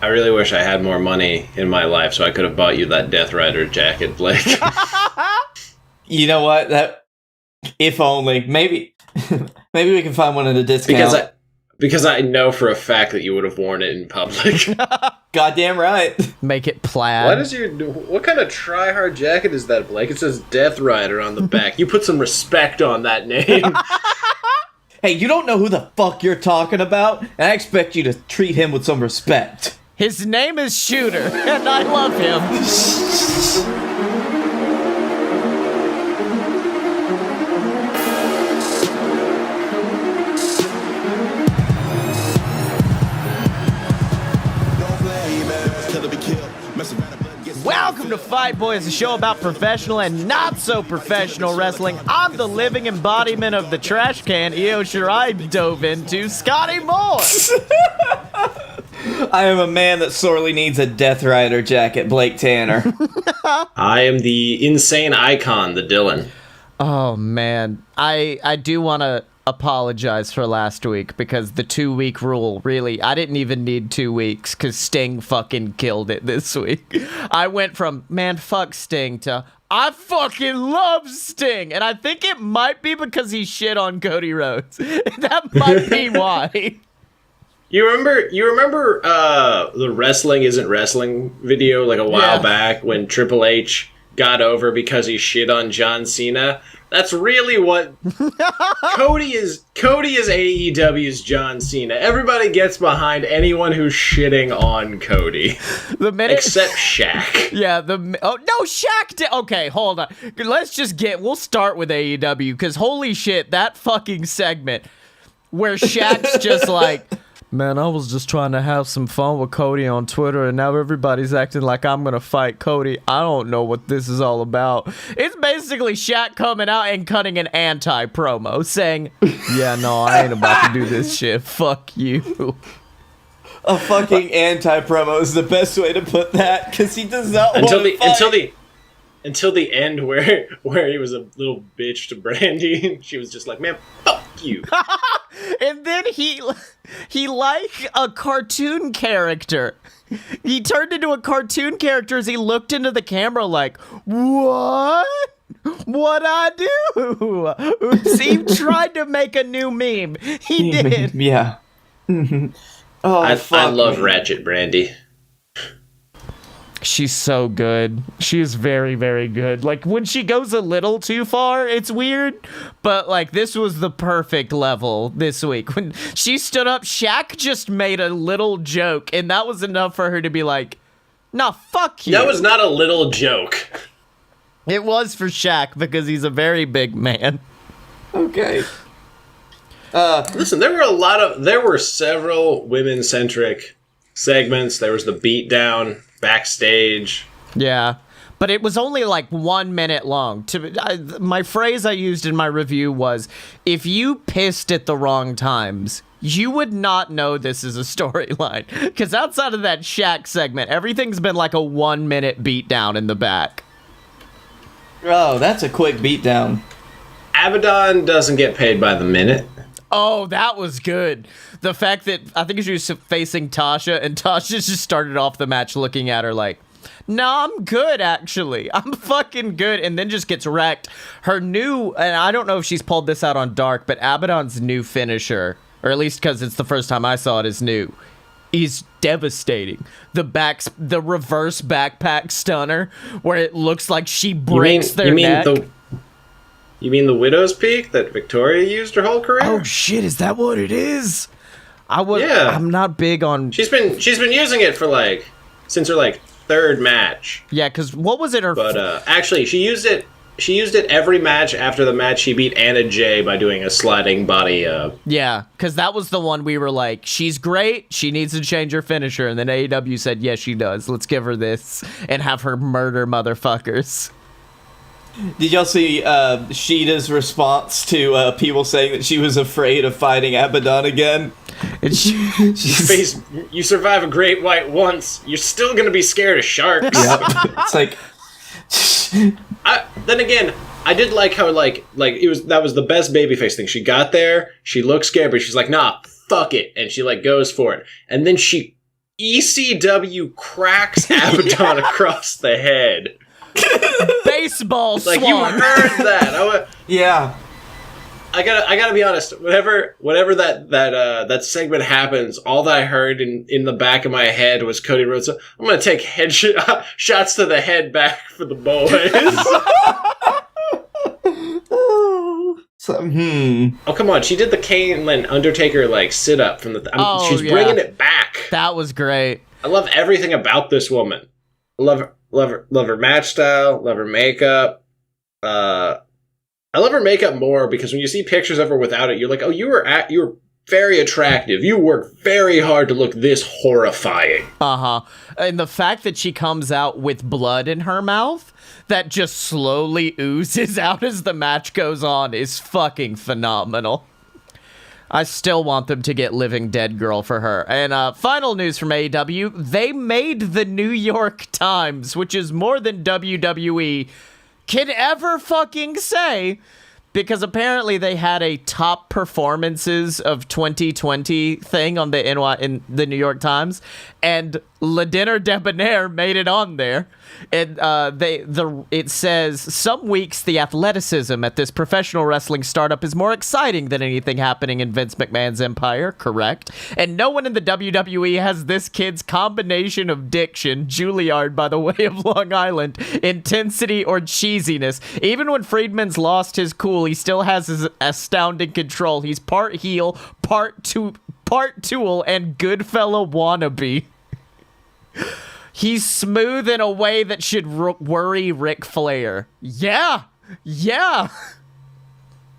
I really wish I had more money in my life so I could have bought you that Death Rider jacket, Blake. You know what? That if only. Maybe we can find one at a discount. Because I know for a fact that you would have worn it in public. Goddamn right. Make it plaid. What kind of try-hard jacket is that, Blake? It says Death Rider on the back. You put some respect on that name. Hey, you don't know who the fuck you're talking about, and I expect you to treat him with some respect. His name is Shooter, and I love him. Welcome to Fight Boys, a show about professional and not so professional wrestling. I'm the living embodiment of the trash can Io Shirai dove into, Scottye Moore. I am a man that sorely needs a Death Rider jacket, Blake Tanner. I am the insane icon, the Dylan. Oh man, I do want to apologize for last week because the 2-week rule, really, I didn't even need 2 weeks because Sting fucking killed it this week. I went from, man, fuck Sting to, I fucking love Sting. And I think it might be because he shit on Cody Rhodes. That might be why. You remember the Wrestling Isn't Wrestling video like a while back when Triple H got over because he shit on John Cena? That's really what Cody is. Cody is AEW's John Cena. Everybody gets behind anyone who's shitting on Cody. Except Shaq. Yeah, Shaq did. Okay, hold on. We'll start with AEW, because holy shit, that fucking segment where Shaq's just like, man, I was just trying to have some fun with Cody on Twitter, and now everybody's acting like I'm going to fight Cody. I don't know what this is all about. It's basically Shaq coming out and cutting an anti-promo, saying, yeah, no, I ain't about to do this shit. Fuck you. A fucking anti-promo is the best way to put that, because he does not want to fight. Until the end where he was a little bitch to Brandy, and she was just like, man, fuck you. And then he like a cartoon character. He turned into a cartoon character as he looked into the camera like, what? What'd I do? He tried to make a new meme. He did. Yeah. Oh, I love Ratchet Brandy. She's so good. She is very, very good. Like, when she goes a little too far, it's weird. But, like, this was the perfect level this week. When she stood up, Shaq just made a little joke, and that was enough for her to be like, nah, fuck you. That was not a little joke. It was for Shaq, because he's a very big man. Okay. Listen, there were several women-centric segments. There was the beatdown backstage. Yeah, but it was only like 1 minute long. My phrase I used in my review was, if you pissed at the wrong times, you would not know this is a storyline. Because outside of that Shaq segment, everything's been like a 1 minute beatdown in the back. Oh, that's a quick beatdown. Abaddon doesn't get paid by the minute. Oh, that was good. The fact that I think she was facing Tasha, and Tasha just started off the match looking at her like, no, I'm good, actually. I'm fucking good. And then just gets wrecked. Her new, and I don't know if she's pulled this out on Dark, but Abaddon's new finisher, or at least because it's the first time I saw it, is new. He's devastating. The reverse backpack stunner, where it looks like she breaks their neck. You mean the Widow's Peak that Victoria used her whole career? Oh shit, is that what it is? I'm not big on. She's been using it for since her third match. Yeah, because what was it? Actually, she used it every match after the match she beat Anna Jay by doing a sliding body. Yeah, because that was the one we were like, she's great. She needs to change her finisher, and then AEW said, yes, she does. Let's give her this and have her murder motherfuckers. Did y'all see Sheeta's response to people saying that she was afraid of fighting Abaddon again? You survive a great white once, you're still gonna be scared of sharks. Yep. It's like. Then again, I did like how that was the best babyface thing. She got there, she looked scared, but she's like, nah, fuck it, and she goes for it, and then she ECW cracks Abaddon across the head. Baseball Like, swung. you heard that. Yeah. I gotta be honest. Whenever that segment happens, all that I heard in the back of my head was Cody Rhodes. I'm gonna take shots to the head back for the boys. Oh, come on. She did the Kane and Undertaker, like, sit-up from the... she's bringing it back. That was great. I love everything about this woman. I love her match style, love her makeup. I love her makeup more because when you see pictures of her without it, you're like, oh, you were very attractive. You worked very hard to look this horrifying. Uh-huh. And the fact that she comes out with blood in her mouth that just slowly oozes out as the match goes on is fucking phenomenal. I still want them to get Living Dead Girl for her. And final news from AEW, they made the New York Times, which is more than WWE can ever fucking say, because apparently they had a top performances of 2020 thing on the in the New York Times, and Le Dinner Debonair made it on there. And it says, some weeks the athleticism at this professional wrestling startup is more exciting than anything happening in Vince McMahon's empire, correct? And no one in the WWE has this kid's combination of diction, Juilliard by the way of Long Island, intensity or cheesiness. Even when Friedman's lost his cool, he still has his astounding control. He's part heel, part tool, and good fellow wannabe. He's smooth in a way that should worry Ric Flair. Yeah.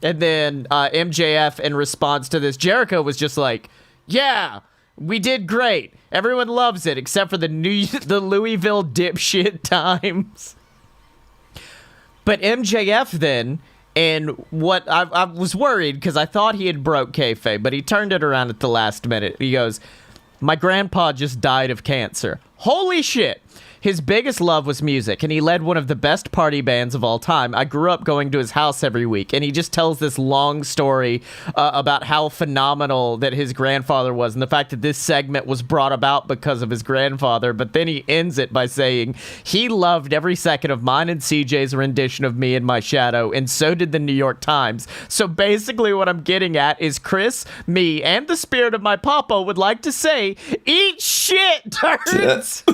And then MJF, in response to this, Jericho was just like, yeah, we did great. Everyone loves it, except for the Louisville dipshit times. But MJF then, and what I was worried, because I thought he had broke kayfabe, but he turned it around at the last minute. He goes, my grandpa just died of cancer. Holy shit. His biggest love was music, and he led one of the best party bands of all time. I grew up going to his house every week, and he just tells this long story about how phenomenal that his grandfather was, and the fact that this segment was brought about because of his grandfather. But then he ends it by saying, he loved every second of mine and CJ's rendition of Me in My Shadow, and so did the New York Times. So basically what I'm getting at is Chris, me, and the spirit of my papa would like to say, eat shit, turds!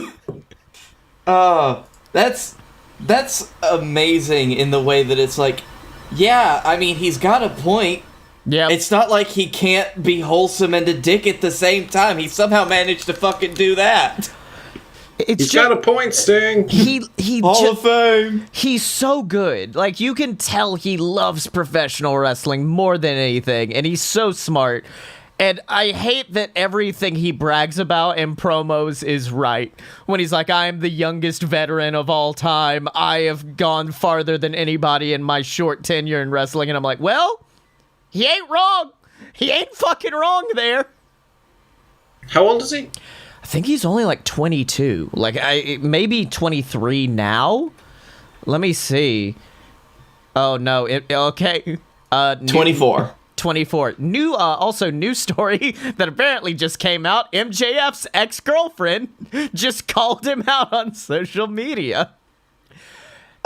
That's amazing in the way that it's like, yeah, I mean, he's got a point. Yeah. It's not like he can't be wholesome and a dick at the same time. He somehow managed to fucking do that. He's got a point, Sting. He Hall of Fame. He's so good. Like, you can tell he loves professional wrestling more than anything, and he's so smart. And I hate that everything he brags about in promos is right. When he's like, I am the youngest veteran of all time. I have gone farther than anybody in my short tenure in wrestling. And I'm like, well, he ain't wrong. He ain't fucking wrong there. How old is he? I think he's only like 22. Like, maybe 23 now? Let me see. Oh, no. Okay. 24. 24. Also new story that apparently just came out. MJF's ex-girlfriend just called him out on social media.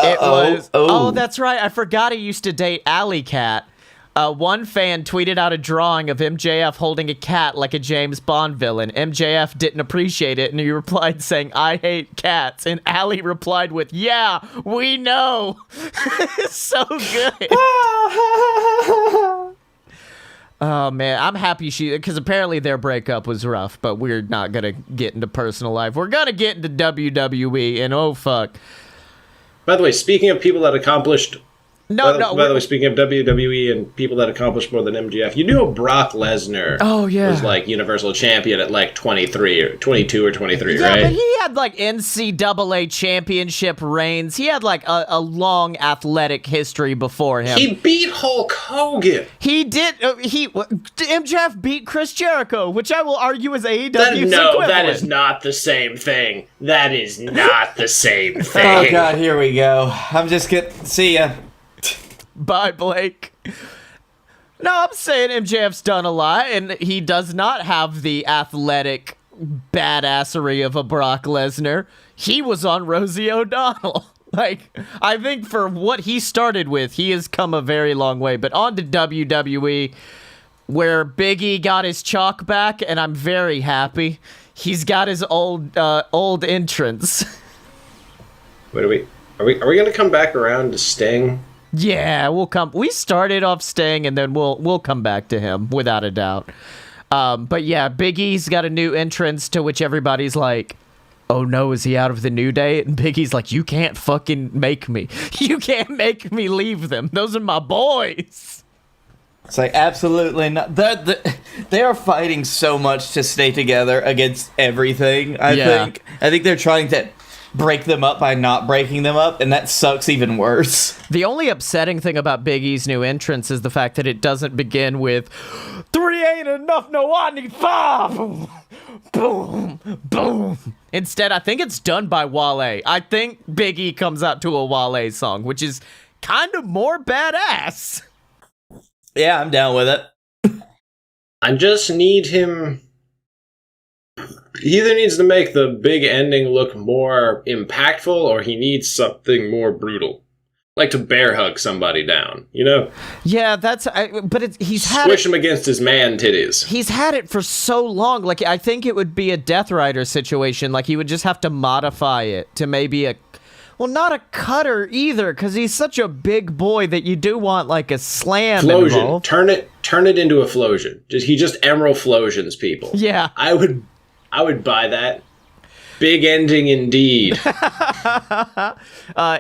It was, that's right. I forgot he used to date Alley Cat. One fan tweeted out a drawing of MJF holding a cat like a James Bond villain. MJF didn't appreciate it, and he replied saying, I hate cats. And Alley replied with, yeah, we know. So good. Oh, man, I'm happy because apparently their breakup was rough, but we're not going to get into personal life. We're going to get into WWE, and oh, fuck. By the way, speaking of people that accomplished... By the way, speaking of WWE and people that accomplished more than MJF, you knew Brock Lesnar was like Universal Champion at like 23 or 22 or 23, right? Yeah, but he had like NCAA championship reigns. He had like a long athletic history before him. He beat Hulk Hogan. He did. MJF beat Chris Jericho, which I will argue is AEW's equivalent. No, that is not the same thing. That is not the same thing. Oh, God, here we go. I'm just getting... See ya. Bye, Blake. No, I'm saying MJF's done a lot, and he does not have the athletic badassery of a Brock Lesnar, he was on Rosie O'Donnell. Like, I think for what he started with, he has come a very long way. But on to WWE, where Big E got his chalk back, and I'm very happy. He's got his old entrance. Wait, are we going to come back around to Sting? Yeah, we'll come. We started off Sting, and then we'll come back to him without a doubt. But yeah, Big E's got a new entrance to which everybody's like, "Oh no, is he out of the New Day?" And Big E's like, "You can't fucking make me. You can't make me leave them. Those are my boys." It's like, absolutely not. They are fighting so much to stay together against everything, I think. I think they're trying to break them up by not breaking them up, and that sucks even worse. The only upsetting thing about Big E's new entrance is the fact that it doesn't begin with 3 ain't enough, no, I need 5. Boom, boom, boom. Instead, I think it's done by Wale. I think Big E comes out to a Wale song, which is kind of more badass. Yeah, I'm down with it. I just need him... He either needs to make the big ending look more impactful, or he needs something more brutal. Like to bear hug somebody down, you know? Yeah, he's had Squish him against his man titties. He's had it for so long. Like, I think it would be a Death Rider situation. Like, he would just have to modify it to maybe not a cutter either, because he's such a big boy that you do want, like, a slam Flosion. involved. Turn it into a flosion. He just Emerald Flosions people. Yeah. I would buy that. Big ending indeed.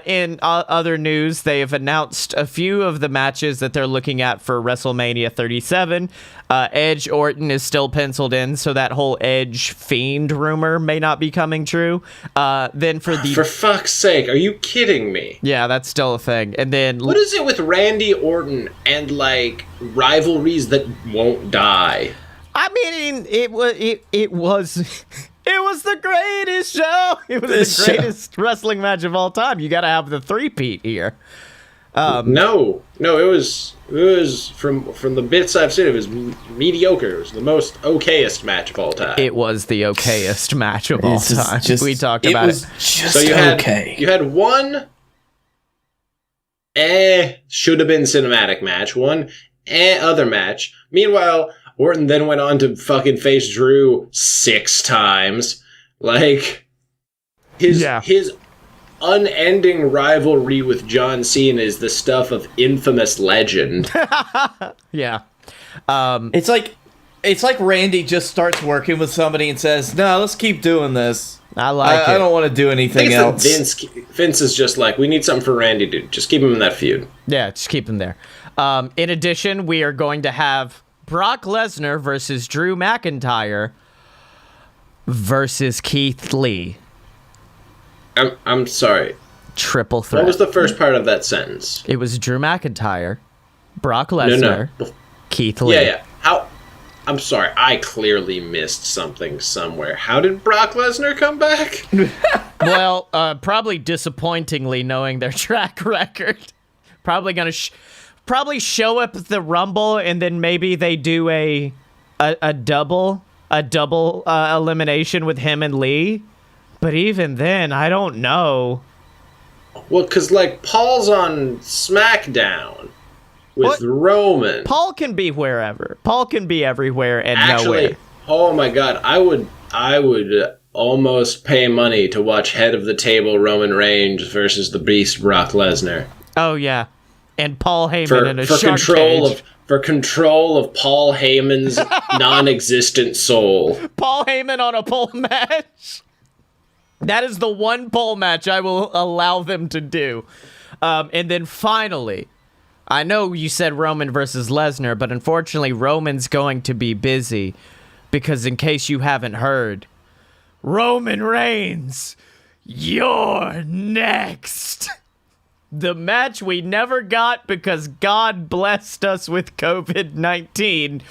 In other news, they have announced a few of the matches that they're looking at for WrestleMania 37. Edge Orton is still penciled in, so that whole Edge Fiend rumor may not be coming true. Then for fuck's sake, are you kidding me? Yeah, that's still a thing. And then what is it with Randy Orton and like rivalries that won't die? I mean, it was the greatest show. It was the greatest wrestling match of all time. You got to have the three-peat here. No, it was from the bits I've seen. It was mediocre. It was the most okayest match of all time. It was the okayest match of all time. We talked about it. Just so you had one should have been cinematic match, one other match. Meanwhile, Orton then went on to fucking face Drew 6 times. Like, his unending rivalry with John Cena is the stuff of infamous legend. Yeah. It's like Randy just starts working with somebody and says, "No, let's keep doing this. I don't want to do anything else." Vince is just like, we need something for Randy, dude. Just keep him in that feud. Yeah, just keep him there. In addition, we are going to have Brock Lesnar versus Drew McIntyre versus Keith Lee. I'm sorry. Triple threat. What was the first part of that sentence? It was Drew McIntyre, Brock Lesnar, Keith Lee. Yeah. I'm sorry. I clearly missed something somewhere. How did Brock Lesnar come back? Well, probably disappointingly, knowing their track record. Probably gonna show up at the Rumble, and then maybe they do a double elimination with him and Lee. But even then, I don't know. Well, because like Paul's on SmackDown with Roman. Paul can be wherever. Paul can be everywhere and Actually, nowhere. Oh my God, I would almost pay money to watch head of the table Roman Reigns versus the Beast Brock Lesnar. Oh yeah. And Paul Heyman in a shark cage. For control of Paul Heyman's non-existent soul. Paul Heyman on a pole match. That is the one pole match I will allow them to do. And then finally, I know you said Roman versus Lesnar, but unfortunately Roman's going to be busy because in case you haven't heard, Roman Reigns, you're next. The match we never got because God blessed us with COVID-19.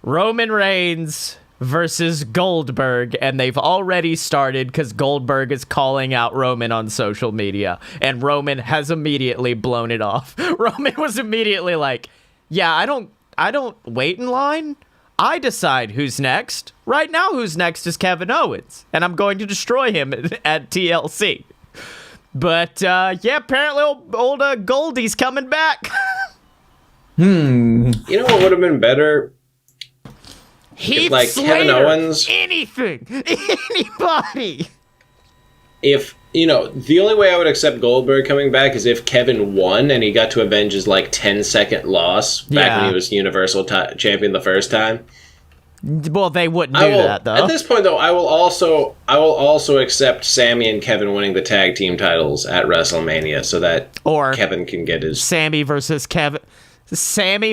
Roman Reigns versus Goldberg, and they've already started because Goldberg is calling out Roman on social media, and Roman has immediately blown it off. Roman was immediately like, yeah, I don't wait in line. I decide who's next. Right now, who's next is Kevin Owens, and I'm going to destroy him at TLC. But, apparently old Goldie's coming back. You know what would have been better? Heath like Slater, Kevin Owens. Anything. Anybody. If, the only way I would accept Goldberg coming back is if Kevin won and he got to avenge his, 10-second loss back when he was Universal Champion the first time. Well, they wouldn't do that, though. At this point, though, I will also accept Sammy and Kevin winning the tag team titles at WrestleMania so that Kevin can get his... Sammy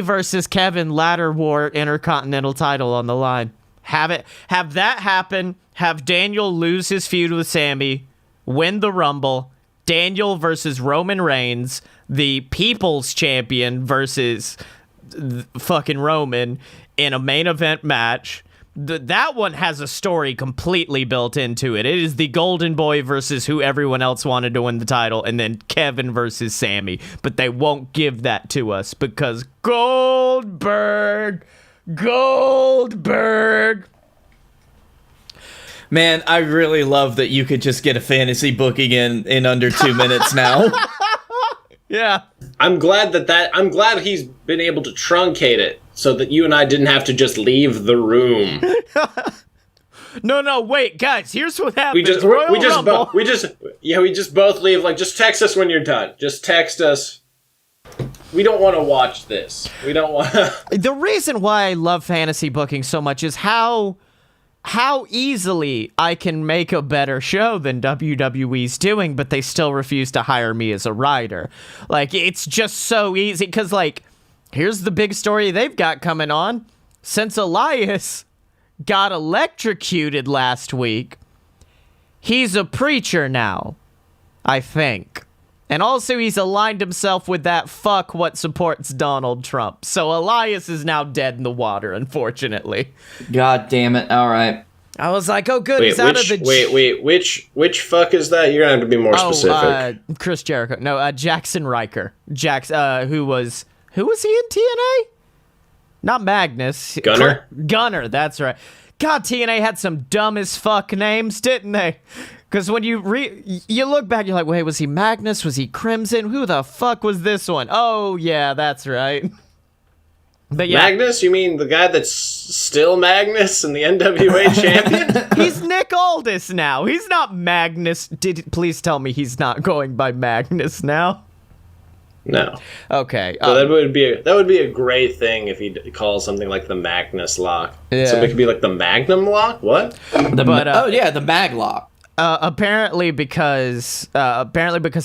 versus Kevin Ladder War Intercontinental title on the line. Have that happen. Have Daniel lose his feud with Sammy, win the Rumble. Daniel versus Roman Reigns, the People's Champion versus fucking Roman in a main event match. That one has a story completely built into it. It is the Golden Boy versus who everyone else wanted to win the title, and then Kevin versus Sammy. But they won't give that to us because Goldberg. Man, I really love that you could just get a fantasy booking in under 2 minutes now. Yeah. I'm glad he's been able to truncate it so that you and I didn't have to just leave the room. No, wait, guys, here's what happens. We just both leave, just text us when you're done. Just text us. We don't want to watch this. We don't want to. The reason why I love fantasy booking so much is how easily I can make a better show than WWE's doing, but they still refuse to hire me as a writer. It's just so easy, because, here's the big story they've got coming on. Since Elias got electrocuted last week, he's a preacher now, I think. And also he's aligned himself with that fuck what supports Donald Trump. So Elias is now dead in the water, unfortunately. God damn it. All right. I was like, oh good, he's out of the... which fuck is that? You're going to have to be more specific. Chris Jericho. No, Jackson Riker. Who was he in TNA? Not Magnus. Gunner, that's right. God, TNA had some dumb as fuck names, didn't they? Because when you look back, you're like, wait, was he Magnus? Was he Crimson? Who the fuck was this one? Oh, yeah, that's right. But yeah. Magnus? You mean the guy that's still Magnus and the NWA champion? He's Nick Aldis now. He's not Magnus. Please tell me he's not going by Magnus now. No. Okay. So that would be a great thing if he calls something like the Magnus Lock. Yeah. So it could be like the Magnum Lock? What? The Mag Lock. Apparently because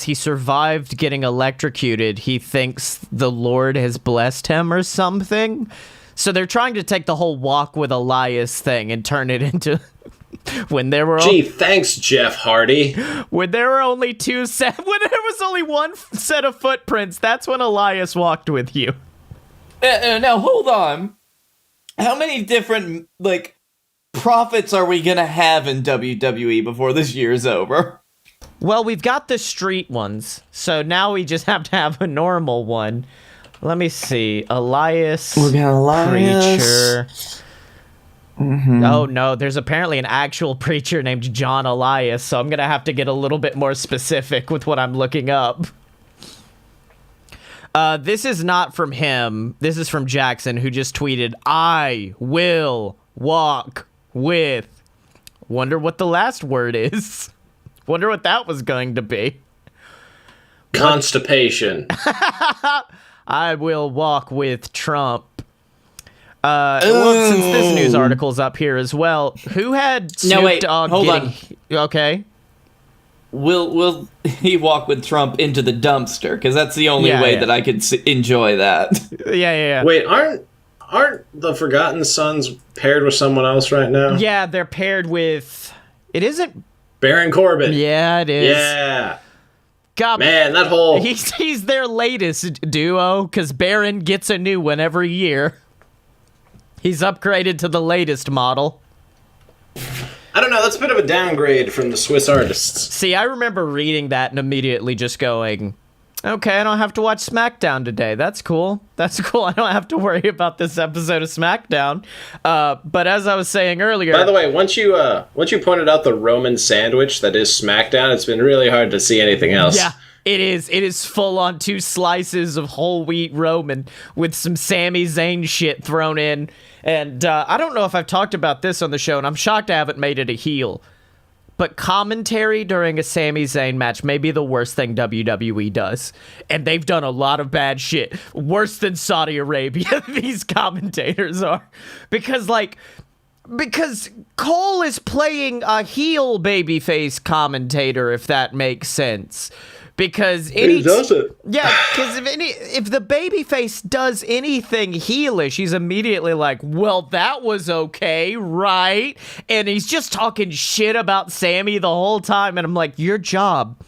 he survived getting electrocuted, he thinks the Lord has blessed him or something. So they're trying to take the whole walk with Elias thing and turn it into thanks, Jeff Hardy. When there were only when there was only one set of footprints, that's when Elias walked with you. Now hold on. How many different prophets are we gonna have in WWE before this year's over? Well, we've got the street ones, so now we just have to have a normal one. Let me see. Elias. We're gonna Elias. Preacher. Mm-hmm. Oh no, there's apparently an actual preacher named John Elias, so I'm gonna have to get a little bit more specific with what I'm looking up. This is not from him. This is from Jackson, who just tweeted, "I will walk with..." Wonder what the last word is. Wonder what that was going to be. Constipation. I will walk with Trump. Well, since this news article's up here as well, who had Snoop Dogg hold getting... on. Okay. Will he walk with Trump into the dumpster? Because that's the only way that I could enjoy that. Yeah. Wait, aren't the Forgotten Sons paired with someone else right now? Yeah, they're paired with... It isn't... Baron Corbin. Yeah, it is. Yeah. God, man, that whole... He's their latest duo, because Baron gets a new one every year. He's upgraded to the latest model. I don't know, that's a bit of a downgrade from the Swiss artists. See, I remember reading that and immediately just going, Okay, I don't have to watch SmackDown today. That's cool. That's cool. I don't have to worry about this episode of SmackDown. But as I was saying earlier... By the way, once you pointed out the Roman sandwich that is SmackDown, it's been really hard to see anything else. Yeah, it is. It is full on 2 slices of whole wheat Roman with some Sami Zayn shit thrown in. And I don't know if I've talked about this on the show, and I'm shocked I haven't made it a heel. But commentary during a Sami Zayn match may be the worst thing WWE does. And they've done a lot of bad shit. Worse than Saudi Arabia, these commentators are. Because Cole is playing a heel babyface commentator, if that makes sense. Because he does it. Yeah, because if the babyface does anything heelish, he's immediately like, well, that was okay, right? And he's just talking shit about Sammy the whole time. And I'm like, your job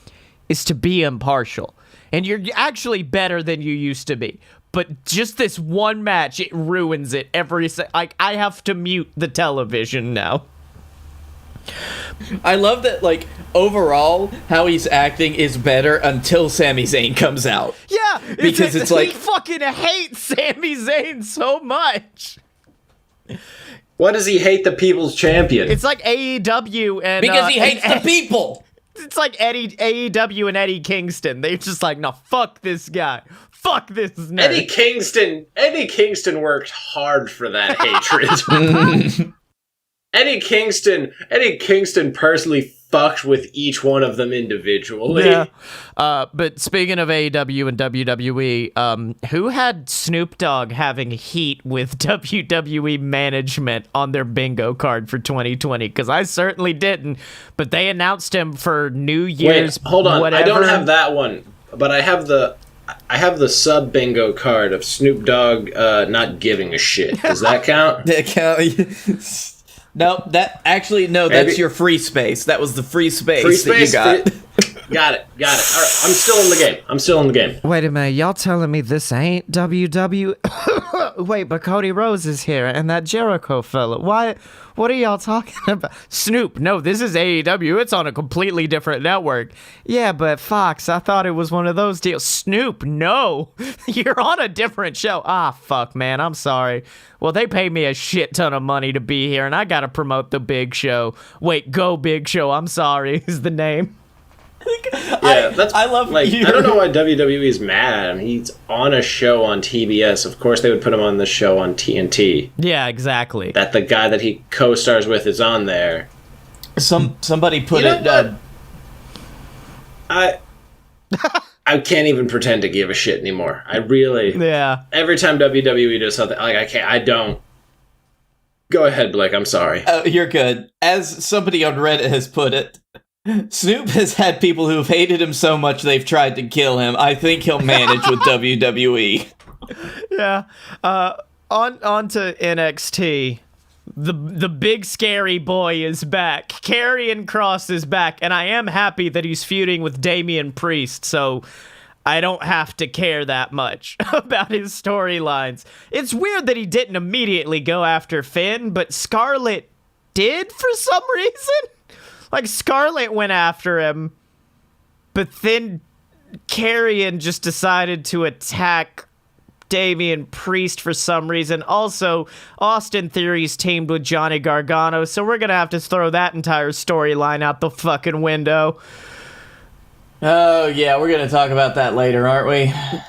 is to be impartial. And you're actually better than you used to be. But just this one match, it ruins it I have to mute the television now. I love that, overall, how he's acting is better until Sami Zayn comes out. Yeah, because it's like... He fucking hates Sami Zayn so much. Why does he hate the People's Champion? It's like AEW and... Because he hates the people! It's like AEW and Eddie Kingston. They're just like, no, fuck this guy. Fuck this nerd. Eddie Kingston worked hard for that hatred. Eddie Kingston personally fucked with each one of them individually. Yeah. But speaking of AEW and WWE, who had Snoop Dogg having heat with WWE management on their bingo card for 2020? Because I certainly didn't. But they announced him for New Year's. Wait, hold on. Whatever. I don't have that one, but I have the sub bingo card of Snoop Dogg not giving a shit. Does that count? That count? No, that's your free space. That was the free space that you got. Got it. All right, I'm still in the game. Wait a minute, y'all telling me this ain't WWE? Wait, but Cody Rhodes is here, and that Jericho fella. Why? What are y'all talking about? Snoop, no, this is AEW. It's on a completely different network. Yeah, but Fox, I thought it was one of those deals. Snoop, no, you're on a different show. Ah, fuck, man, I'm sorry. Well, they pay me a shit ton of money to be here, and I gotta promote the Big Show. Wait, Go Big Show, I'm sorry, is the name. Yeah, I love. I don't know why WWE is mad. I mean, he's on a show on TBS. Of course, they would put him on the show on TNT. Yeah, exactly. That the guy that he co-stars with is on there. Somebody put I can't even pretend to give a shit anymore. I really. Yeah. Every time WWE does something, I can't. I don't. Go ahead, Blake. I'm sorry. You're good. As somebody on Reddit has put it, Snoop has had people who've hated him so much they've tried to kill him. I think he'll manage with WWE. Yeah. On to NXT. The big scary boy is back. Karrion Kross is back, and I am happy that he's feuding with Damian Priest, so I don't have to care that much about his storylines. It's weird that he didn't immediately go after Finn, but Scarlett did for some reason. Like, Scarlett went after him, but then Karrion just decided to attack Damian Priest for some reason. Also, Austin Theory's teamed with Johnny Gargano, so we're gonna have to throw that entire storyline out the fucking window. Oh, yeah, we're gonna talk about that later, aren't we?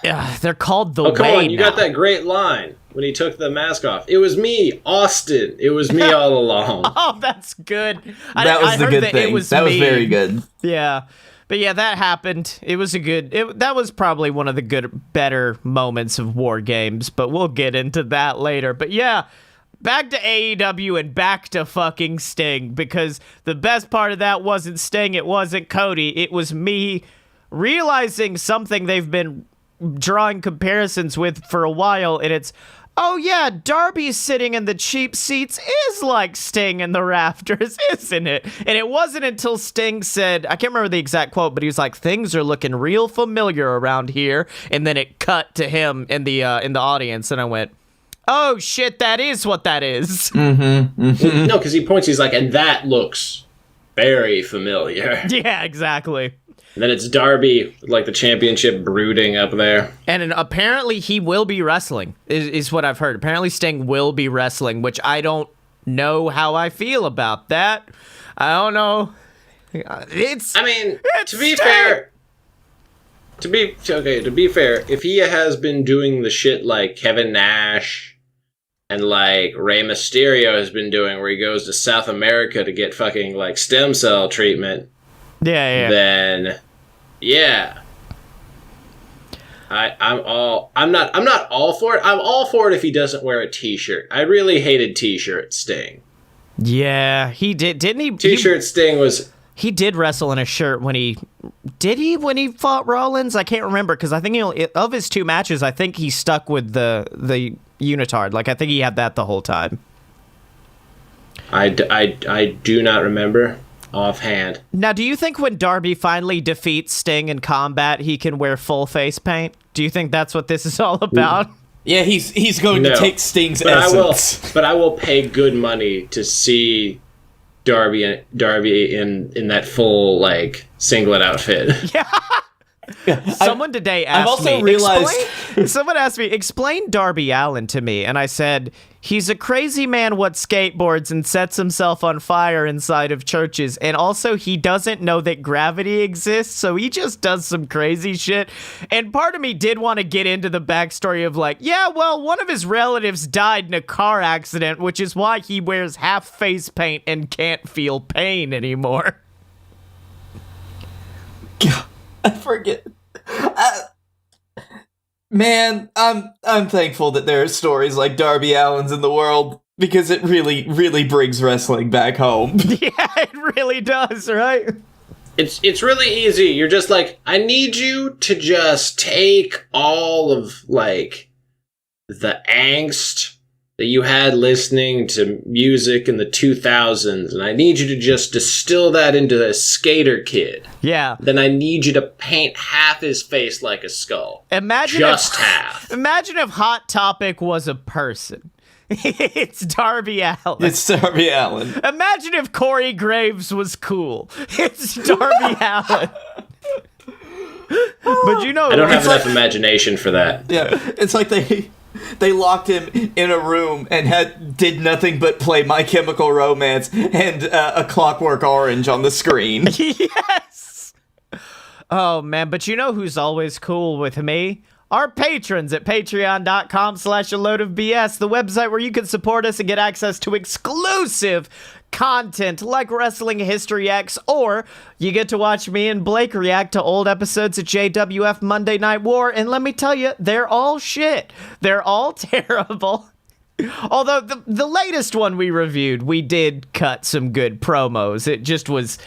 Yeah, they're called The Way. Come on, you now. got that great line when he took the mask off. It was me, Austin. It was me all along. Oh, that's good. That was the good thing. That was very good. Yeah. But yeah, that happened. It was that was probably one of the better moments of War Games, but we'll get into that later. But yeah, back to AEW and back to fucking Sting, because the best part of that wasn't Sting, it wasn't Cody, it was me realizing something they've been drawing comparisons with for a while, and it's, oh yeah, Darby sitting in the cheap seats is like Sting in the rafters, isn't it? And it wasn't until Sting said, I can't remember the exact quote, but he was like, things are looking real familiar around here, and then it cut to him in the audience, and I went, oh shit, that is what that is. Mm-hmm. Mm-hmm. No, because he points, he's like, and that looks very familiar. Yeah, exactly. And then it's Darby, like the championship brooding up there. And apparently he will be wrestling, is what I've heard. Apparently Sting will be wrestling, which I don't know how I feel about that. I don't know. To be fair, if he has been doing the shit like Kevin Nash and like Rey Mysterio has been doing, where he goes to South America to get fucking like stem cell treatment, then yeah, I'm not all for it. I'm all for it if he doesn't wear a t-shirt. I really hated t-shirt Sting. Yeah, he did, didn't he? T-shirt Sting was. He did wrestle in a shirt when he fought Rollins. I can't remember because I think of his 2 matches, I think he stuck with the unitard. Like I think he had that the whole time. I do not remember offhand. Now, do you think when Darby finally defeats Sting in combat, he can wear full face paint? Do you think that's what this is all about? Yeah, he's going to take Sting's essence. I will pay good money to see Darby in that full like singlet outfit. Yeah. Someone today asked someone asked me, explain Darby Allin to me, and I said, he's a crazy man what skateboards and sets himself on fire inside of churches, and also he doesn't know that gravity exists, so he just does some crazy shit. And part of me did want to get into the backstory of like, yeah, well, one of his relatives died in a car accident, which is why he wears half face paint and can't feel pain anymore. I forget. Man, I'm thankful that there are stories like Darby Allin's in the world, because it really brings wrestling back home. Yeah, it really does, right? It's really easy. You're just like, I need you to just take all of like the angst that you had listening to music in the 2000s, and I need you to just distill that into a skater kid. Yeah. Then I need you to paint half his face like a skull. Half. Imagine if Hot Topic was a person. It's Darby Allin. It's Darby Allin. Imagine if Corey Graves was cool. It's Darby Allin. But you know, I don't have enough imagination for that. Yeah, it's like they locked him in a room and did nothing but play My Chemical Romance and A Clockwork Orange on the screen. Yes! Oh, man, but you know who's always cool with me? Our patrons at patreon.com/a-load-of-BS, the website where you can support us and get access to exclusive content like Wrestling History X, or you get to watch me and Blake react to old episodes of JWF Monday Night War, and let me tell you, they're all shit. They're all terrible. Although the latest one we reviewed, we did cut some good promos. It just was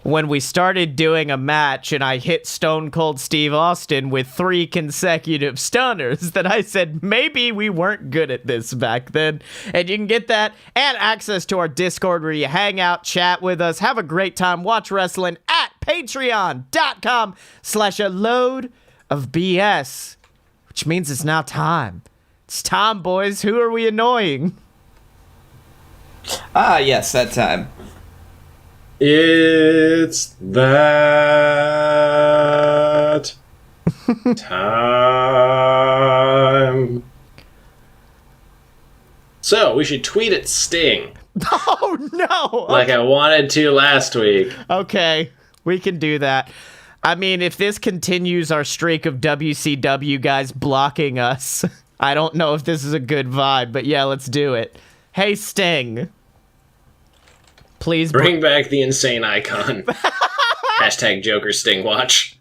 when we started doing a match and I hit Stone Cold Steve Austin with 3 consecutive stunners that I said maybe we weren't good at this back then. And you can get that and access to our Discord where you hang out, chat with us, have a great time, watch wrestling at patreon.com/a-load-of-BS, which means it's now time. It's time, boys. Who are we annoying? Ah, yes, that time. It's that time. So, we should tweet at Sting. Oh, no! Like I wanted to last week. Okay, we can do that. I mean, if this continues our streak of WCW guys blocking us, I don't know if this is a good vibe, but yeah, let's do it. Hey, Sting. Please bring back the insane icon. Hashtag Joker Sting Watch.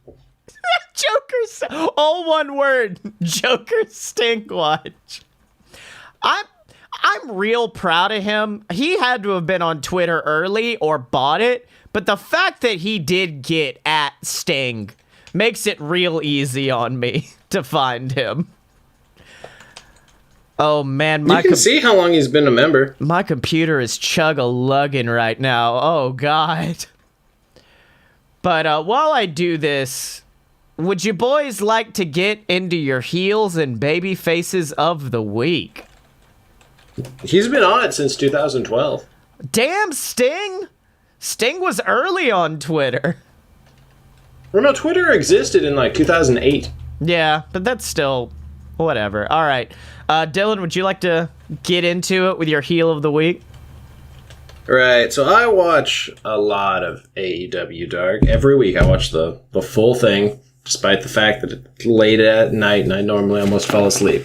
Joker, all one word. Joker Sting Watch. I'm real proud of him. He had to have been on Twitter early or bought it, but the fact that he did get at Sting makes it real easy on me to find him. Oh, man. You can see how long he's been a member. My computer is chug-a-lugging right now. Oh, God. But while I do this, would you boys like to get into your heels and baby faces of the week? He's been on it since 2012. Damn, Sting! Sting was early on Twitter. Well, no, Twitter existed in like 2008. Yeah, but that's still whatever. All right. Dylan, would you like to get into it with your heel of the week? Right, so I watch a lot of AEW Dark. Every week I watch the full thing, despite the fact that it's late at night and I normally almost fall asleep.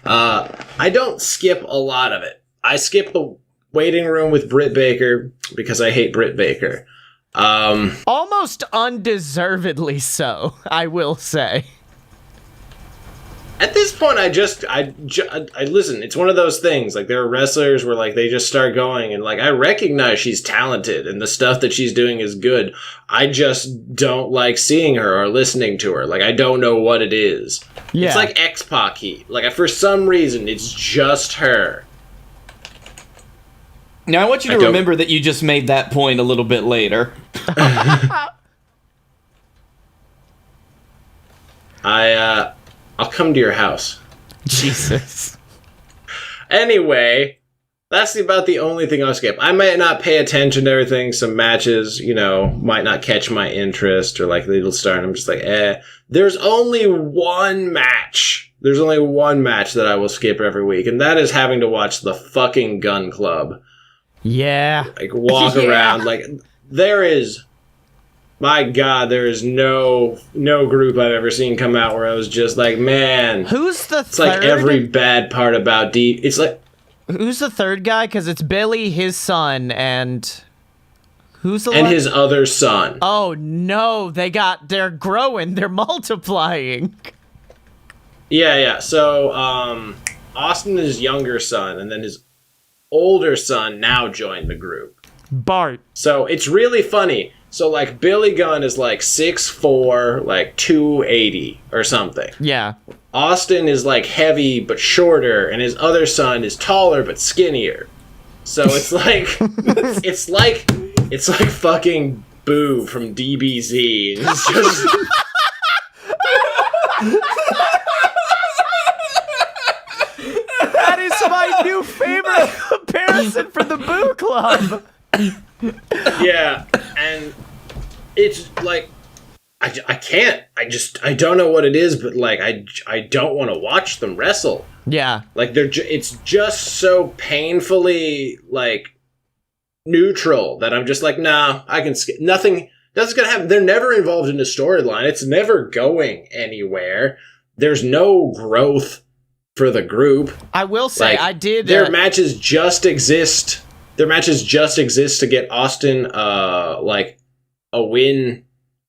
I don't skip a lot of it. I skip the waiting room with Britt Baker because I hate Britt Baker. Almost undeservedly so, I will say. At this point, I listen. It's one of those things. Like, there are wrestlers where like they just start going, and like I recognize she's talented and the stuff that she's doing is good. I just don't like seeing her or listening to her. Like, I don't know what it is. Yeah. It's like X-Pac heat. Like, for some reason, it's just her. Now I want you to remember that you just made that point a little bit later. I'll come to your house. Jesus. Anyway, that's about the only thing I'll skip. I might not pay attention to everything. Some matches, might not catch my interest, or like they'll start and I'm just like, There's only one match. There's only one match that I will skip every week, and that is having to watch the fucking Gun Club. Yeah. Like, walk around. Like, there is... My God, there is no group I've ever seen come out where I was just like, man. Who's the third? It's like every bad part about D. It's like. Who's the third guy? Because it's Billy, his son, and who's the and his other son. Oh no, they're growing, they're multiplying. Yeah. So Austin is his younger son, and then his older son now joined the group. Bart. So it's really funny. So, like, Billy Gunn is, like, 6'4", like, 280 or something. Yeah. Austin is, like, heavy but shorter, and his other son is taller but skinnier. So it's like, it's like fucking Boo from DBZ. It's just... That is my new favorite comparison for the Boo Club. Yeah, and it's like I can't. I don't know what it is, but like I don't want to watch them wrestle. Yeah, like it's just so painfully like neutral that I'm just like, nah, I can skip. Nothing's gonna happen. They're never involved in a storyline. It's never going anywhere. There's no growth for the group. I will say, like, their matches just exist. Their matches just exist to get Austin, like, a win,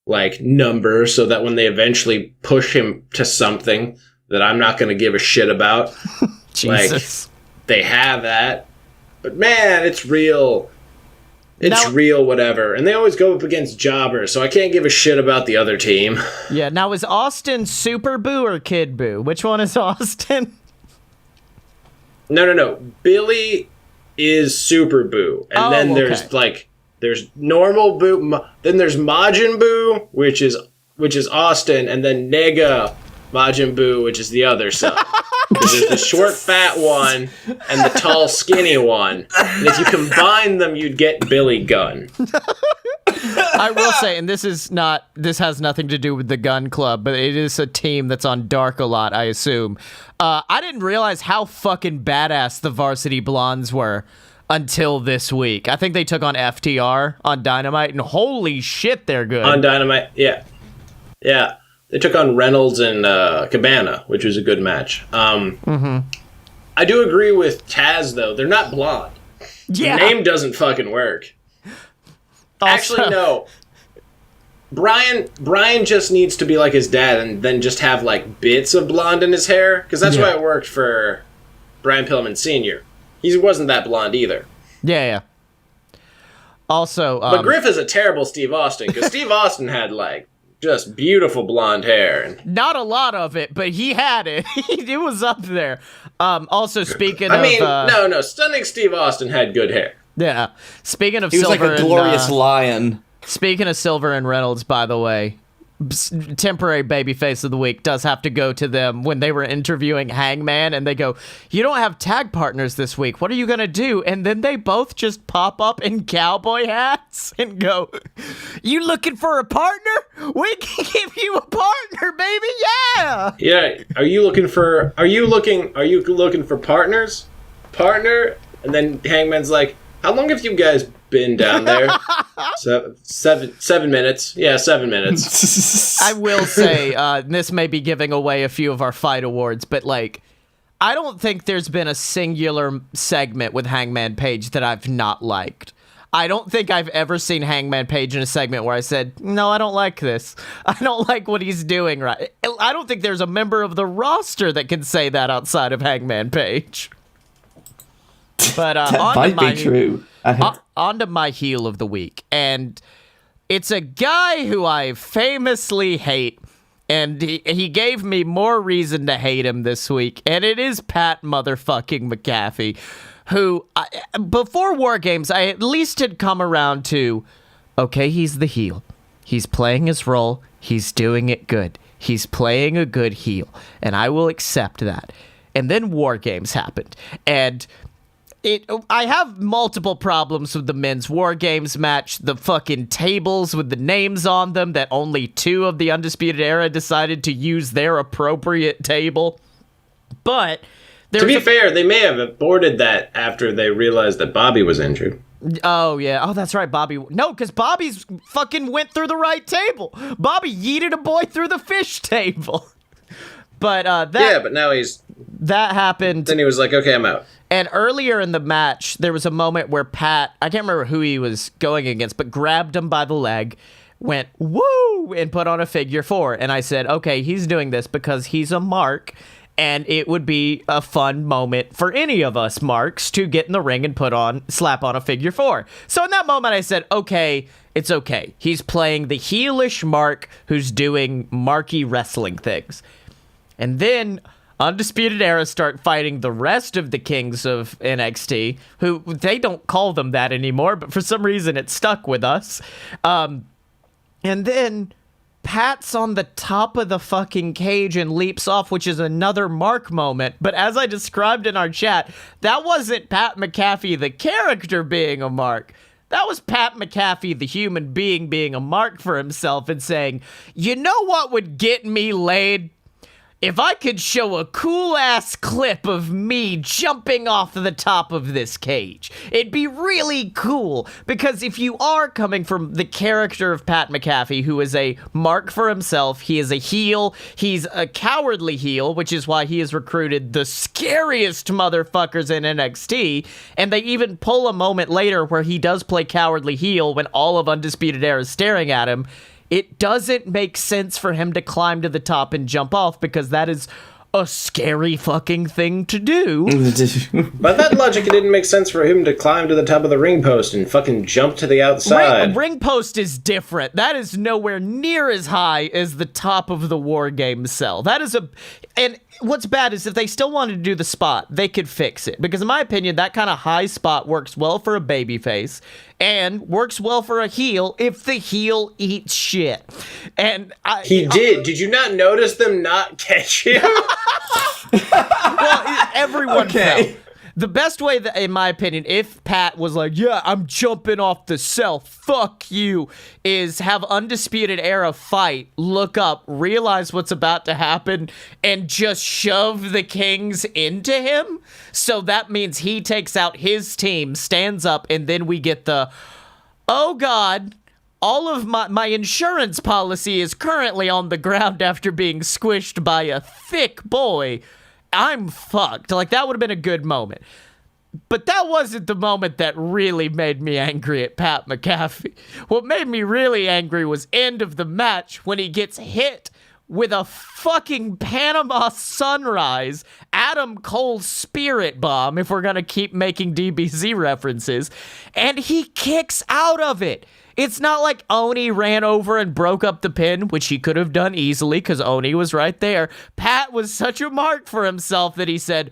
like, number, so that when they eventually push him to something that I'm not going to give a shit about, Jesus. Like, they have that. But, man, it's real. It's real whatever. And they always go up against jobbers, so I can't give a shit about the other team. Yeah, now, is Austin Super Boo or Kid Boo? Which one is Austin? No. Billy... is Super Boo, and then there's there's normal Boo, then there's Majin Boo, which is Austin, and then Nega Majin Buu, which is the other son. There's the short, fat one and the tall, skinny one. And if you combine them, you'd get Billy Gunn. I will say, and this has nothing to do with the Gun Club, but it is a team that's on Dark a lot, I assume. I didn't realize how fucking badass the Varsity Blondes were until this week. I think they took on FTR on Dynamite, and holy shit, they're good. On Dynamite, yeah. Yeah. They took on Reynolds and Cabana, which was a good match. I do agree with Taz, though. They're not blonde. Yeah. The name doesn't fucking work. Also, actually, no. Brian just needs to be like his dad and then just have, like, bits of blonde in his hair. Because that's why it worked for Brian Pillman Sr. He wasn't that blonde either. Yeah. Also, but Griff is a terrible Steve Austin, because Steve Austin had, like, just beautiful blonde hair. Not a lot of it, but he had it. It was up there. Also, speaking of... no. Stunning Steve Austin had good hair. Yeah. Speaking of he was Silver like a glorious lion. Speaking of Silver and Reynolds, by the way, temporary babyface of the week does have to go to them when they were interviewing Hangman, and they go, "You don't have tag partners this week. What are you gonna do?" And then they both just pop up in cowboy hats and go, "You looking for a partner? We can give you a partner, baby. Yeah." Yeah. Are you looking for partners? Partner? And then Hangman's like, "How long have you guys been down there?" So 7 minutes. Yeah, 7 minutes. I will say, this may be giving away a few of our fight awards, but like, I don't think there's been a singular segment with Hangman Page that I've not liked. I don't think I've ever seen Hangman Page in a segment where I said, "No, I don't like this. I don't like what he's doing right." I don't think there's a member of the roster that can say that outside of Hangman Page. But that might be true. On to my heel of the week, and it's a guy who I famously hate, and he gave me more reason to hate him this week, and it is Pat motherfucking McAfee, who, before War Games, I at least had come around to, okay, he's the heel. He's playing his role. He's doing it good. He's playing a good heel, and I will accept that. And then War Games happened, and I have multiple problems with the men's War Games match. The fucking tables with the names on them that only 2 of the Undisputed Era decided to use their appropriate table. But to be fair, they may have aborted that after they realized that Bobby was injured. Oh, yeah. Oh, that's right, Bobby. No, because Bobby's fucking went through the right table. Bobby yeeted a boy through the fish table. But but now that happened. Then he was like, "Okay, I'm out." And earlier in the match, there was a moment where Pat, I can't remember who he was going against, but grabbed him by the leg, went, "Woo!" and put on a figure 4. And I said, okay, he's doing this because he's a mark, and it would be a fun moment for any of us marks to get in the ring and slap on a figure 4. So in that moment, I said, okay, it's okay. He's playing the heelish mark who's doing marky wrestling things. And then Undisputed Era start fighting the rest of the kings of NXT, who they don't call them that anymore, but for some reason it stuck with us. And then Pat's on the top of the fucking cage and leaps off, which is another mark moment. But as I described in our chat, that wasn't Pat McAfee, the character, being a mark. That was Pat McAfee, the human being a mark for himself and saying, "You know what would get me laid? If I could show a cool-ass clip of me jumping off the top of this cage, it'd be really cool." Because if you are coming from the character of Pat McAfee, who is a mark for himself, he is a heel, he's a cowardly heel, which is why he has recruited the scariest motherfuckers in NXT, and they even pull a moment later where he does play cowardly heel when all of Undisputed Era is staring at him. It doesn't make sense for him to climb to the top and jump off because that is a scary fucking thing to do. By that logic, it didn't make sense for him to climb to the top of the ring post and fucking jump to the outside. Ring post is different. That is nowhere near as high as the top of the War Game cell. That is and what's bad is if they still wanted to do the spot, they could fix it. Because in my opinion, that kind of high spot works well for a babyface and works well for a heel if the heel eats shit. And Did you not notice them not catch him? Well, everyone fell. The best way, that, in my opinion, if Pat was like, "Yeah, I'm jumping off the cell, fuck you," is have Undisputed Era fight, look up, realize what's about to happen, and just shove the Kings into him. So that means he takes out his team, stands up, and then we get the, "Oh God, all of my insurance policy is currently on the ground after being squished by a thick boy. I'm fucked." Like, that would have been a good moment. But that wasn't the moment that really made me angry at Pat McAfee. What made me really angry was end of the match when he gets hit with a fucking Panama Sunrise, Adam Cole Spirit Bomb, if we're going to keep making DBZ references, and he kicks out of it. It's not like Oni ran over and broke up the pin, which he could have done easily because Oni was right there. Pat was such a mark for himself that he said,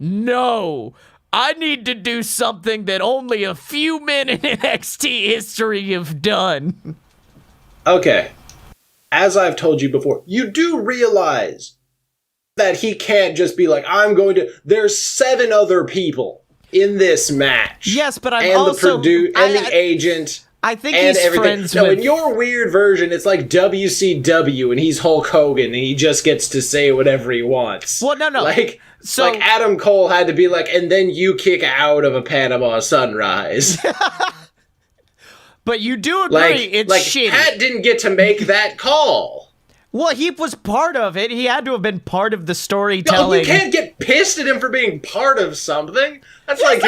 "No, I need to do something that only a few men in NXT history have done." Okay. as I've told you before, you do realize that he can't just be like, there's 7 other people in this match. Yes, but I'm and also... the agent... I think and he's everything. friends No, with... in your weird version, it's like WCW, and he's Hulk Hogan, and he just gets to say whatever he wants. Well, no. Like Adam Cole had to be like, and then you kick out of a Panama Sunrise. But you do agree it's shitty. Pat didn't get to make that call. Well, he was part of it. He had to have been part of the storytelling. No, you can't get pissed at him for being part of something. That's like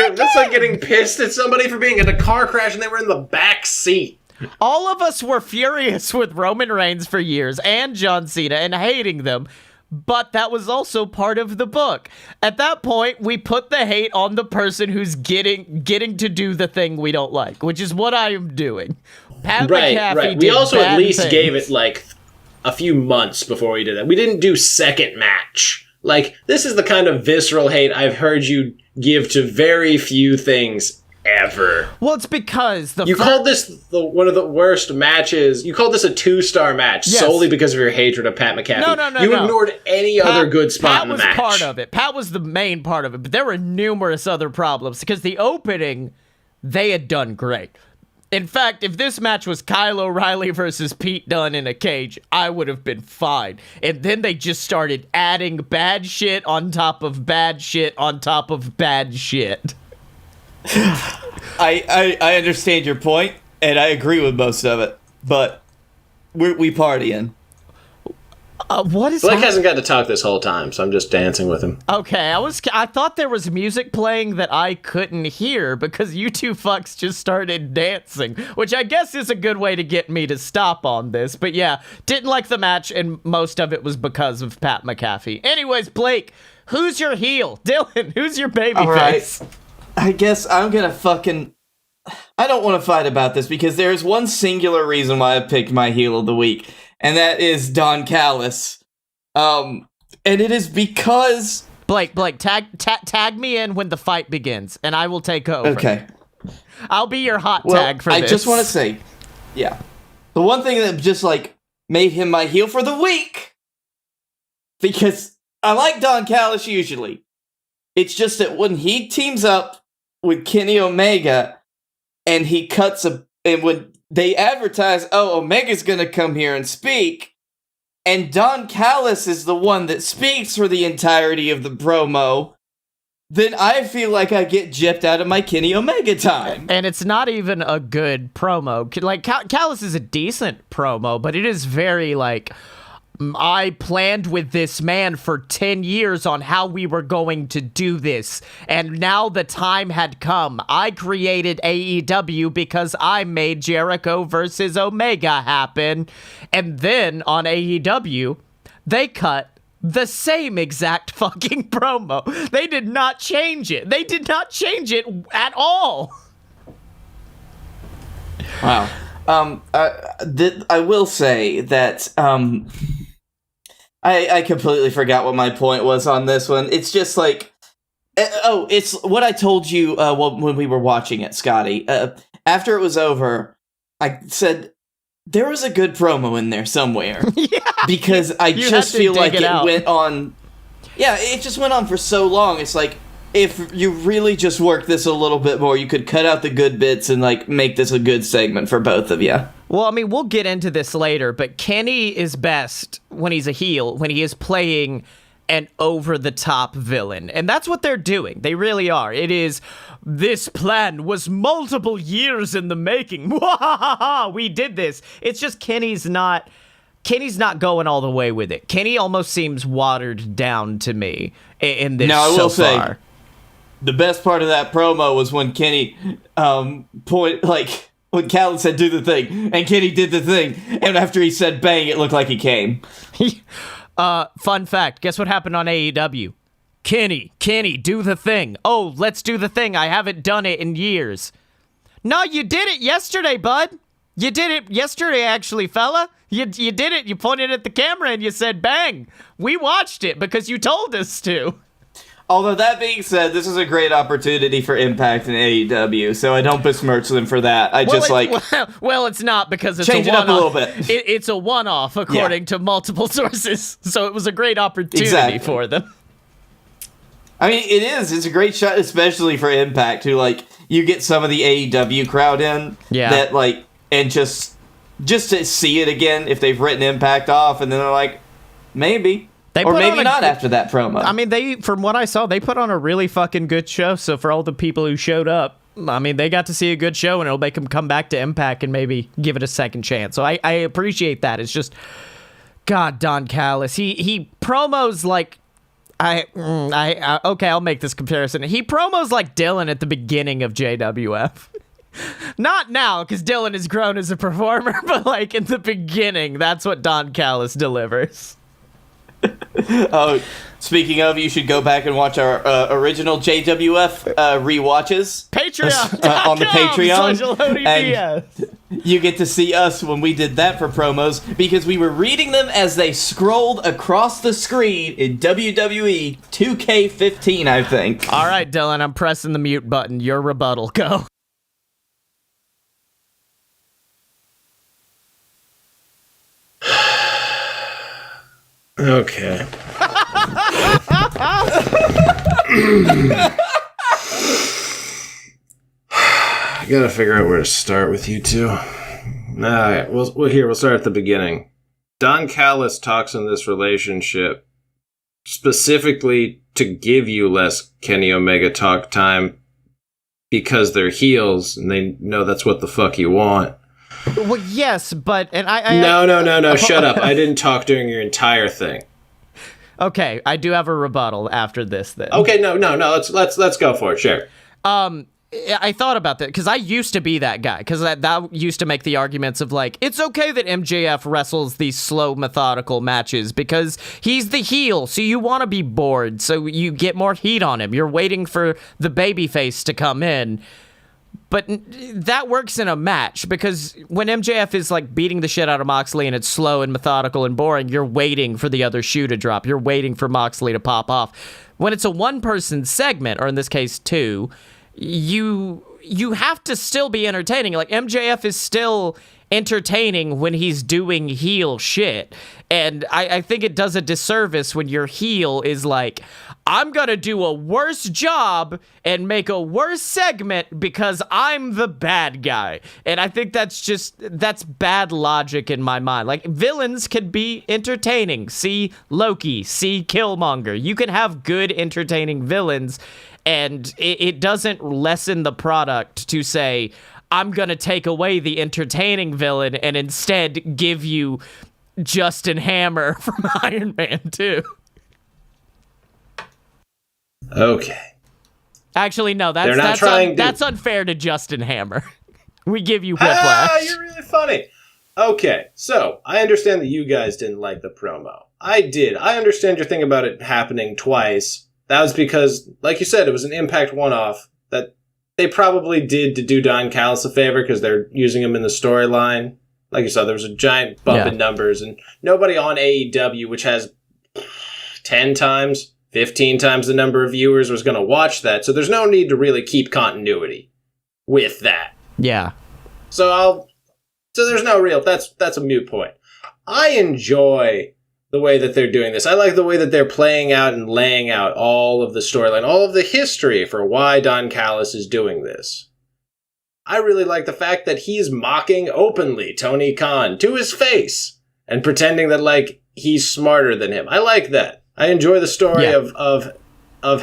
getting pissed at somebody for being in a car crash and they were in the back seat. All of us were furious with Roman Reigns for years and John Cena and hating them, but that was also part of the book. At that point, we put the hate on the person who's getting to do the thing we don't like, which is what I am doing. Pat McAfee right. We also at least gave it like a few months before we did that. We didn't do second match. Like, this is the kind of visceral hate I've heard you give to very few things ever. Well, it's because you called this one of the worst matches. You called this a 2-star match solely because of your hatred of Pat McAfee. No. You ignored any other good spot in the match. Pat was part of it. Pat was the main part of it, but there were numerous other problems because the opening, they had done great. In fact, if this match was Kyle O'Reilly versus Pete Dunne in a cage, I would have been fine. And then they just started adding bad shit on top of bad shit on top of bad shit. I understand your point, and I agree with most of it, but we partying. What is Blake hasn't got to talk this whole time, so I'm just dancing with him. Okay, I thought there was music playing that I couldn't hear because you two fucks just started dancing, which I guess is a good way to get me to stop on this. But yeah, didn't like the match, and most of it was because of Pat McAfee. Anyways, Blake, who's your heel? Dylan, who's your babyface? Right. I guess I'm gonna I don't want to fight about this because there's one singular reason why I picked my heel of the week, and that is Don Callis. And it is because... Blake, tag me in when the fight begins, and I will take over. Okay. I'll be your hot tag for this. I just want to say, yeah. The one thing that just, made him my heel for the week, because I like Don Callis usually. It's just that when he teams up with Kenny Omega, and he cuts and when they advertise, Omega's gonna come here and speak, and Don Callis is the one that speaks for the entirety of the promo, then I feel like I get gypped out of my Kenny Omega time. And it's not even a good promo. Callis is a decent promo, but it is very, I planned with this man for 10 years on how we were going to do this, and now the time had come. I created AEW because I made Jericho versus Omega happen, and then on AEW, they cut the same exact fucking promo. They did not change it. They did not change it at all. Wow. I will say that I completely forgot what my point was on this one. It's just it's what I told you when we were watching it, Scottye. After it was over, I said there was a good promo in there somewhere. Yeah, because I just feel like it went on. Yeah, it just went on for so long. It's like, if you really just work this a little bit more, you could cut out the good bits and make this a good segment for both of you. Well, I mean, we'll get into this later, but Kenny is best when he's a heel, when he is playing an over-the-top villain. And that's what they're doing. They really are. It is, this plan was multiple years in the making. We did this. It's just Kenny's not going all the way with it. Kenny almost seems watered down to me in this now, I will so far. Say, the best part of that promo was when Kenny when Callis said do the thing, and Kenny did the thing, and after he said bang, it looked like he came. Fun fact, guess what happened on AEW? Kenny, do the thing. Oh, let's do the thing. I haven't done it in years. No, you did it yesterday, bud. You did it yesterday, actually, fella. You did it. You pointed at the camera and you said bang. We watched it because you told us to. Although that being said, this is a great opportunity for Impact and AEW, so I don't besmirch them for that. Well, it's not because it's change a it up a little one-off. bit. It's a one-off according to multiple sources, so it was a great opportunity for them. I mean, it is. It's a great shot, especially for Impact, who, like, you get some of the AEW crowd in, that, like, and just to see it again, if they've written Impact off, and then they're like, maybe. Or maybe not after that promo. I mean, from what I saw, they put on a really fucking good show, so for all the people who showed up, I mean, they got to see a good show, and it'll make them come back to Impact and maybe give it a second chance. So I appreciate that. It's just, God, Don Callis. He promos like, okay, I'll make this comparison. He promos like Dylan at the beginning of JWF. Not now, because Dylan has grown as a performer, but like in the beginning, that's what Don Callis delivers. Oh, speaking of, you should go back and watch our original JWF rewatches. Patreon on the Patreon. And you get to see us when we did that for promos, because we were reading them as they scrolled across the screen in WWE 2K15, I think. All right, Dylan, I'm pressing the mute button. Your rebuttal, go. Okay. I gotta figure out where to start with you two. Alright, we'll start at the beginning. Don Callis talks in this relationship specifically to give you less Kenny Omega talk time because they're heels and they know that's what the fuck you want. Well, yes, but No, shut up. I didn't talk during your entire thing. Okay, I do have a rebuttal after this then. Okay, no, let's go for it, sure. I thought about that because I used to be that guy, because that used to make the arguments of like, it's okay that MJF wrestles these slow, methodical matches because he's the heel, so you want to be bored, so you get more heat on him. You're waiting for the babyface to come in. But that works in a match, because when MJF is like beating the shit out of Moxley and it's slow and methodical and boring, you're waiting for the other shoe to drop. You're waiting for Moxley to pop off. When it's a one-person segment, or in this case two, you have to still be entertaining. Like, MJF is still entertaining when he's doing heel shit. And I think it does a disservice when your heel is like, I'm gonna do a worse job and make a worse segment because I'm the bad guy. And I think that's bad logic in my mind. Like, villains can be entertaining. See Loki, see Killmonger. You can have good, entertaining villains, and it doesn't lessen the product to say, I'm gonna take away the entertaining villain and instead give you Justin Hammer from Iron Man 2. Okay. Actually, no, that's unfair to Justin Hammer. We give you whiplash. Ah, you're really funny. Okay, so I understand that you guys didn't like the promo. I did. I understand your thing about it happening twice. That was because, like you said, it was an Impact one-off that they probably did to do Don Callis a favor because they're using him in the storyline. Like you saw, there was a giant bump in numbers, and nobody on AEW, which has 10 times, 15 times the number of viewers, was going to watch that. So there's no need to really keep continuity with that. Yeah. So there's no real, that's a moot point. I enjoy the way that they're doing this. I like the way that they're playing out and laying out all of the storyline, all of the history for why Don Callis is doing this. I really like the fact that he's mocking openly Tony Khan to his face and pretending that, like, he's smarter than him. I like that. I enjoy the story of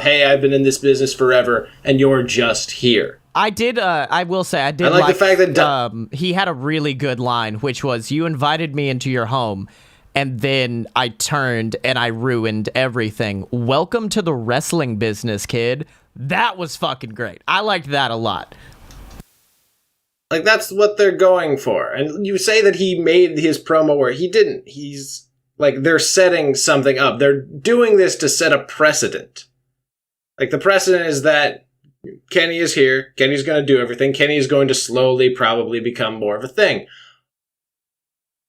hey, I've been in this business forever and you're just here. I will say, I like the fact that he had a really good line, which was, you invited me into your home, and then I turned and I ruined everything. Welcome to the wrestling business, kid. That was fucking great. I liked that a lot. Like, that's what they're going for. And you say that he made his promo where he didn't. He's, like, they're setting something up. They're doing this to set a precedent. Like, the precedent is that Kenny is here. Kenny's going to do everything. Kenny is going to slowly probably become more of a thing.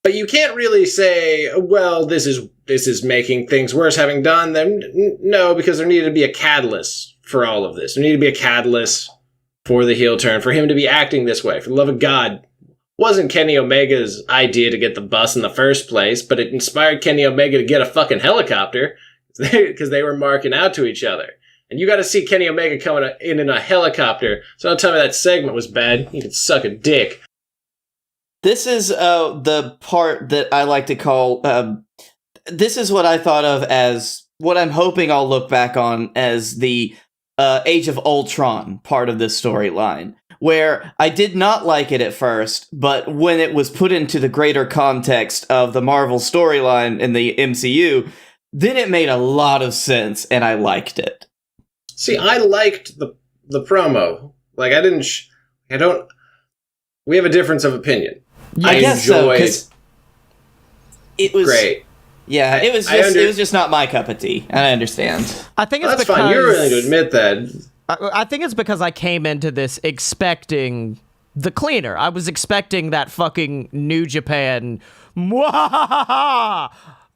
But you can't really say, well, this is making things worse having done them. No, because there needed to be a catalyst for all of this. There needed to be a catalyst for the heel turn, for him to be acting this way. For the love of God, wasn't Kenny Omega's idea to get the bus in the first place, but it inspired Kenny Omega to get a fucking helicopter because they were marking out to each other. And you got to see Kenny Omega coming in a helicopter. So don't tell me that segment was bad. You can suck a dick. This is the part that I like to call... this is what I thought of as what I'm hoping I'll look back on as the Age of Ultron part of this storyline, where I did not like it at first, but when it was put into the greater context of the Marvel storyline in the MCU, then it made a lot of sense, and I liked it. See, I liked the promo. Like, I don't... We have a difference of opinion. Yeah, I guess so, because it was great. Yeah, it was just not my cup of tea, and I understand. I think it's that's because... fine. You're willing to admit that. I think it's because I came into this expecting the cleaner. I was expecting that fucking New Japan...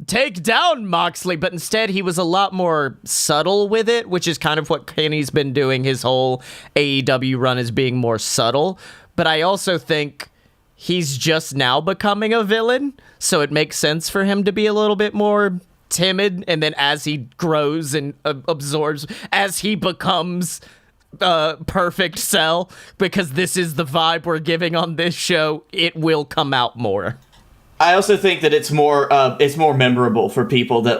take down Moxley, but instead he was a lot more subtle with it, which is kind of what Kenny's been doing his whole AEW run, is being more subtle. But I also think he's just now becoming a villain, so it makes sense for him to be a little bit more timid, and then as he grows and absorbs, as he becomes Perfect Cell, because this is the vibe we're giving on this show, it will come out more. I also think that it's more memorable for people that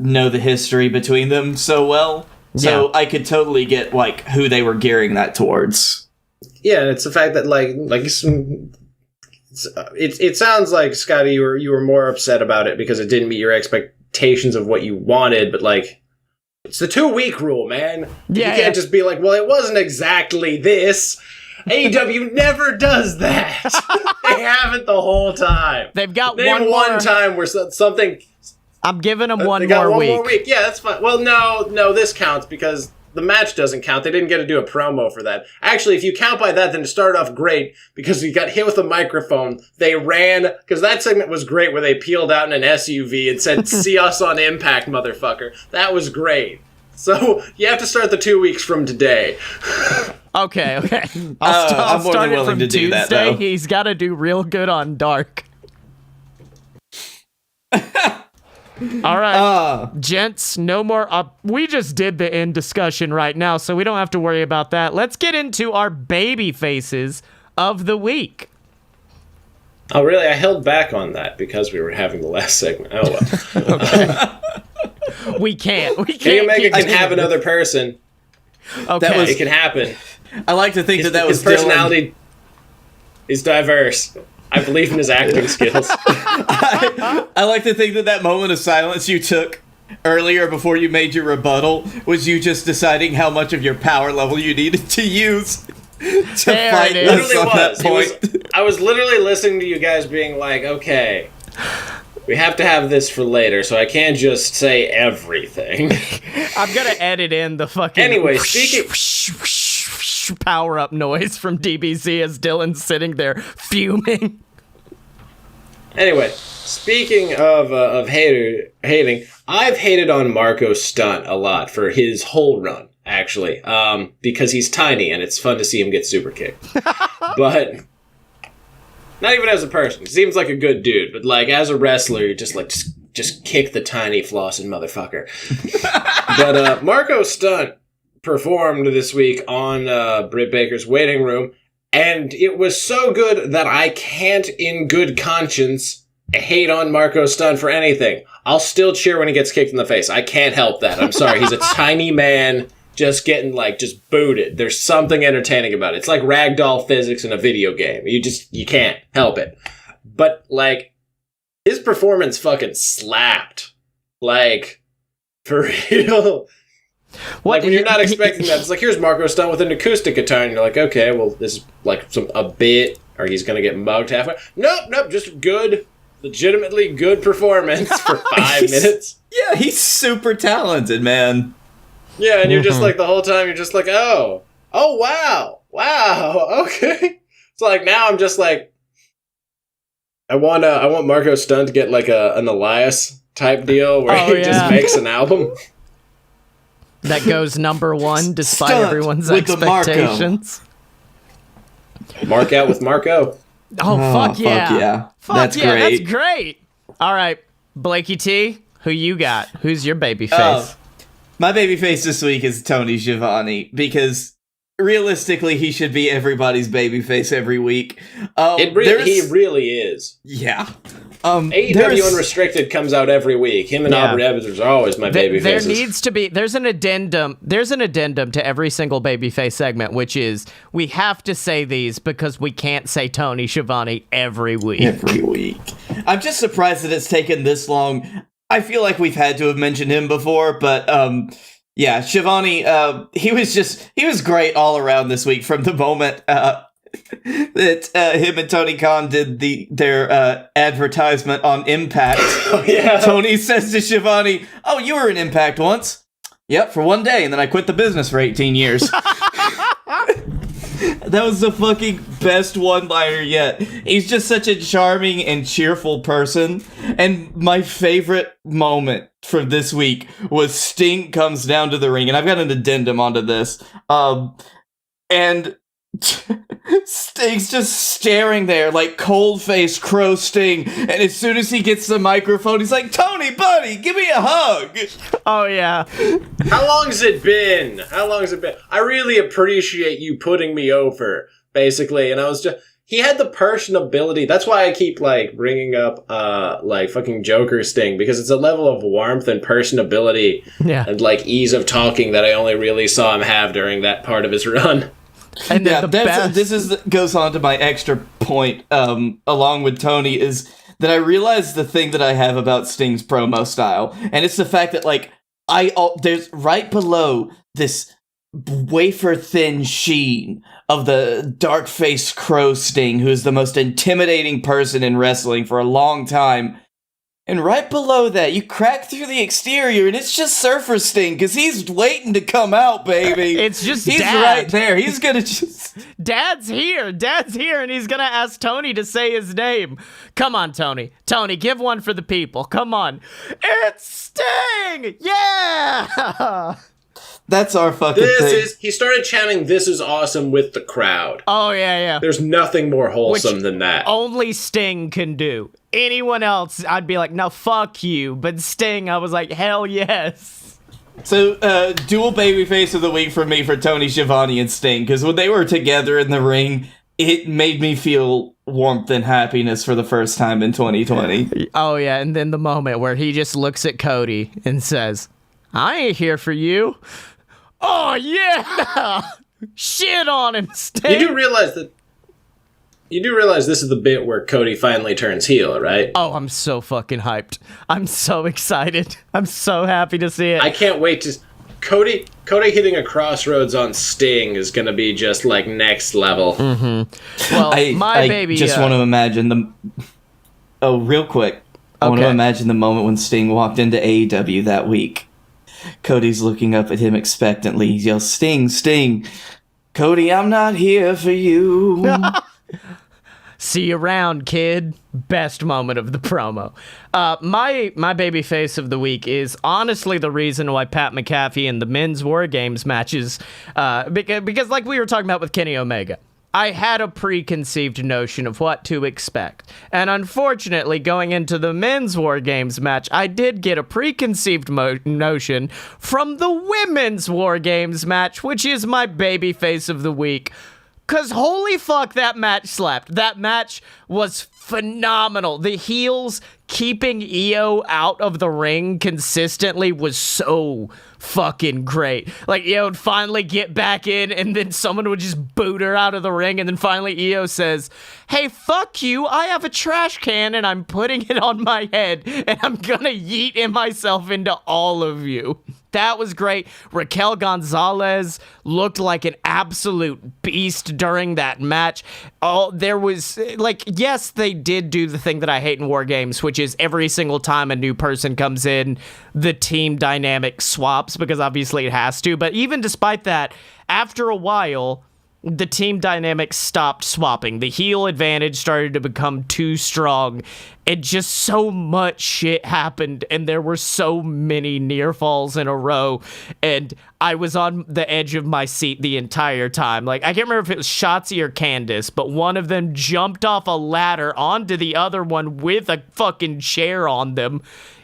know the history between them so well. So I could totally get who they were gearing that towards. Yeah, and it's the fact that it sounds like, Scottye, you were more upset about it because it didn't meet your expectations of what you wanted, but it's the 2-week rule, man. Yeah, you can't just be like, well, it wasn't exactly this. AEW never does that. They haven't the whole time. They've got one time where something... I'm giving them one more week. Yeah, that's fine. Well, no, this counts because the match doesn't count. They didn't get to do a promo for that. Actually, if you count by that, then it started off great because you got hit with a microphone. They ran, because that segment was great where they peeled out in an SUV and said, see us on Impact, motherfucker. That was great. So you have to start the 2 weeks from today. Okay. I'll start it from Tuesday. That, he's got to do real good on Dark. All right, gents, no more. We just did the end discussion right now, so we don't have to worry about that. Let's get into our baby faces of the week. Oh, really? I held back on that because we were having the last segment. Oh, well. Okay. We can't. Kenny Omega can have another person. Okay. It can happen. I like to think that was his personality is diverse. I believe in his acting skills. I like to think that moment of silence you took earlier before you made your rebuttal was you just deciding how much of your power level you needed to use to fight us on that point. I was literally listening to you guys being like, okay, we have to have this for later, so I can't just say everything. I'm going to edit in the fucking... Anyway, speaking... power-up noise from DBZ as Dylan's sitting there fuming. Anyway, speaking of hating, I've hated on Marco Stunt a lot for his whole run, actually, because he's tiny and it's fun to see him get super kicked. But not even as a person. He seems like a good dude, but as a wrestler, you're just kick the tiny flossing motherfucker. But Marco Stunt performed this week on Britt Baker's waiting room, and it was so good that I can't in good conscience hate on Marco Stunt for anything. I'll still cheer when he gets kicked in the face. I can't help that. I'm sorry. He's a tiny man just getting just booted. There's something entertaining about it. It's like ragdoll physics in a video game. You can't help it. But his performance fucking slapped. For real. What, when you're not expecting that, it's here's Marco Stunt with an acoustic guitar, and you're like, okay, well, this is a bit, or he's gonna get mugged halfway. Nope, just good, legitimately good performance for 5 minutes. Yeah, he's super talented, man. Yeah, and you're just the whole time, you're just oh wow, okay. It's now I'm just I want Marco Stunt to get like an Elias type deal where he just makes an album that goes number 1 despite Stunt everyone's with expectations. Mark out with Marco. Oh, fuck yeah. Fuck yeah. Fuck That's yeah, great. that's great. All right, Blakey T, who you got? Who's your baby face? My baby face this week is Tony Schiavone, because realistically, he should be everybody's baby face every week. He really is. Yeah. AEW Unrestricted comes out every week. Him and Aubrey Evans are always my baby faces. There needs to be, there's an addendum to every single babyface segment, which is, we have to say these because we can't say Tony Schiavone every week. Every week. I'm just surprised that it's taken this long. I feel like we've had to have mentioned him before, but yeah, Schiavone, he was great all around this week, from the moment that him and Tony Khan did their advertisement on Impact. Oh, yeah. Tony says to Schiavone, "Oh, you were in Impact once." "Yep, for one day, and then I quit the business for 18 years. That was the fucking best one-liner yet. He's just such a charming and cheerful person. And my favorite moment for this week was Sting comes down to the ring, and I've got an addendum onto this. And Sting's just staring there like cold-faced crow Sting, and as soon as he gets the microphone, he's like, "Tony, buddy, give me a hug." Oh, yeah. How long has it been? I really appreciate you putting me over, basically. And I was just... He had the personability. That's why I keep, like, bringing up, like, fucking Joker Sting, because it's a level of warmth and personability and, like, ease of talking that I only really saw him have during that part of his run. And yeah, goes on to my extra point, along with Tony, is that I realize the thing that I have about Sting's promo style, and it's the fact that, like, there's right below this wafer-thin sheen of the dark-faced crow Sting, who is the most intimidating person in wrestling for a long time. And right below that, you crack through the exterior, and it's just Surfer Sting, because he's waiting to come out, baby. It's just he's Dad. right there. He's gonna just... Dad's here, and he's gonna ask Tony to say his name. Come on, Tony. Tony, give one for the people. Come on. It's Sting! Yeah! That's our fucking thing. He started chanting, "This is awesome," with the crowd. Oh, yeah. There's nothing more wholesome than that. Only Sting can do. Anyone else, I'd be like, no, fuck you. But Sting, I was like, hell yes. So, dual babyface of the week for me for Tony Schiavone and Sting, because when they were together in the ring, it made me feel warmth and happiness for the first time in 2020. Oh, yeah, and then the moment where he just looks at Cody and says, "I ain't here for you." Oh, yeah! Shit on him, Sting! You do realize this is the bit where Cody finally turns heel, right? Oh, I'm so fucking hyped. I'm so excited. I'm so happy to see it. I can't wait to... Cody hitting a crossroads on Sting is going to be just, like, next level. Mm-hmm. Well, I just want to imagine the... Oh, real quick. I want to imagine the moment when Sting walked into AEW that week. Cody's looking up at him expectantly. He yells, "Sting, Sting. Cody, I'm not here for you." See you around, kid. Best moment of the promo. My baby face of the week is honestly the reason why Pat McAfee and the men's War Games matches, because like we were talking about with Kenny Omega, I had a preconceived notion of what to expect. And unfortunately, going into the men's War Games match, I did get a preconceived notion from the women's War Games match, which is my baby face of the week. Because holy fuck, that match slapped. That match was phenomenal. The heels keeping Io out of the ring consistently was so fucking great. Like, Io would finally get back in, and then someone would just boot her out of the ring, and then finally Io says, "Hey, fuck you, I have a trash can, and I'm putting it on my head, and I'm gonna yeet myself into all of you." That was great. Raquel Gonzalez looked like an absolute beast during that match. Oh, there was, like, yes, they did do the thing that I hate in War Games, which is every single time a new person comes in, the team dynamic swaps, because obviously it has to. But even despite that, after a while, the team dynamic stopped swapping. The heel advantage started to become too strong, and just so much shit happened, and there were so many near falls in a row, and I was on the edge of my seat the entire time. Like, I can't remember if it was Shotzi or Candace, but one of them jumped off a ladder onto the other one with a fucking chair on them.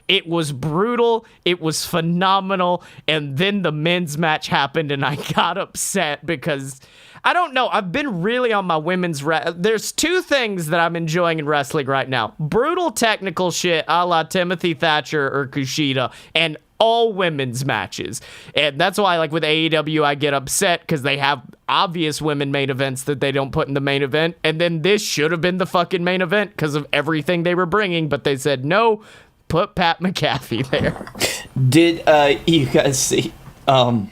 It was brutal. It was phenomenal. And then the men's match happened, and I got upset because, I don't know, I've been really on my women's... There's two things that I'm enjoying in wrestling right now. Brutal technical shit a la Timothy Thatcher or Kushida, and all women's matches. And that's why, like, with AEW, I get upset because they have obvious women main events that they don't put in the main event. And then this should have been the fucking main event because of everything they were bringing, but they said, no, put Pat McAfee there. Did you guys see on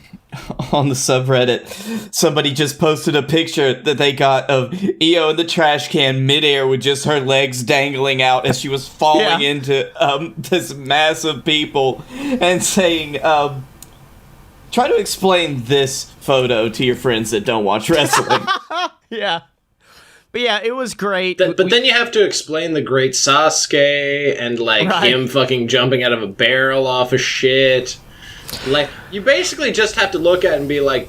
the subreddit, somebody just posted a picture that they got of Io in the trash can midair with just her legs dangling out as she was falling into this mass of people, and saying, try to explain this photo to your friends that don't watch wrestling. Yeah. But yeah, it was great. But then you have to explain the great Sasuke and, like, him fucking jumping out of a barrel off of shit. Like, you basically just have to look at it and be like,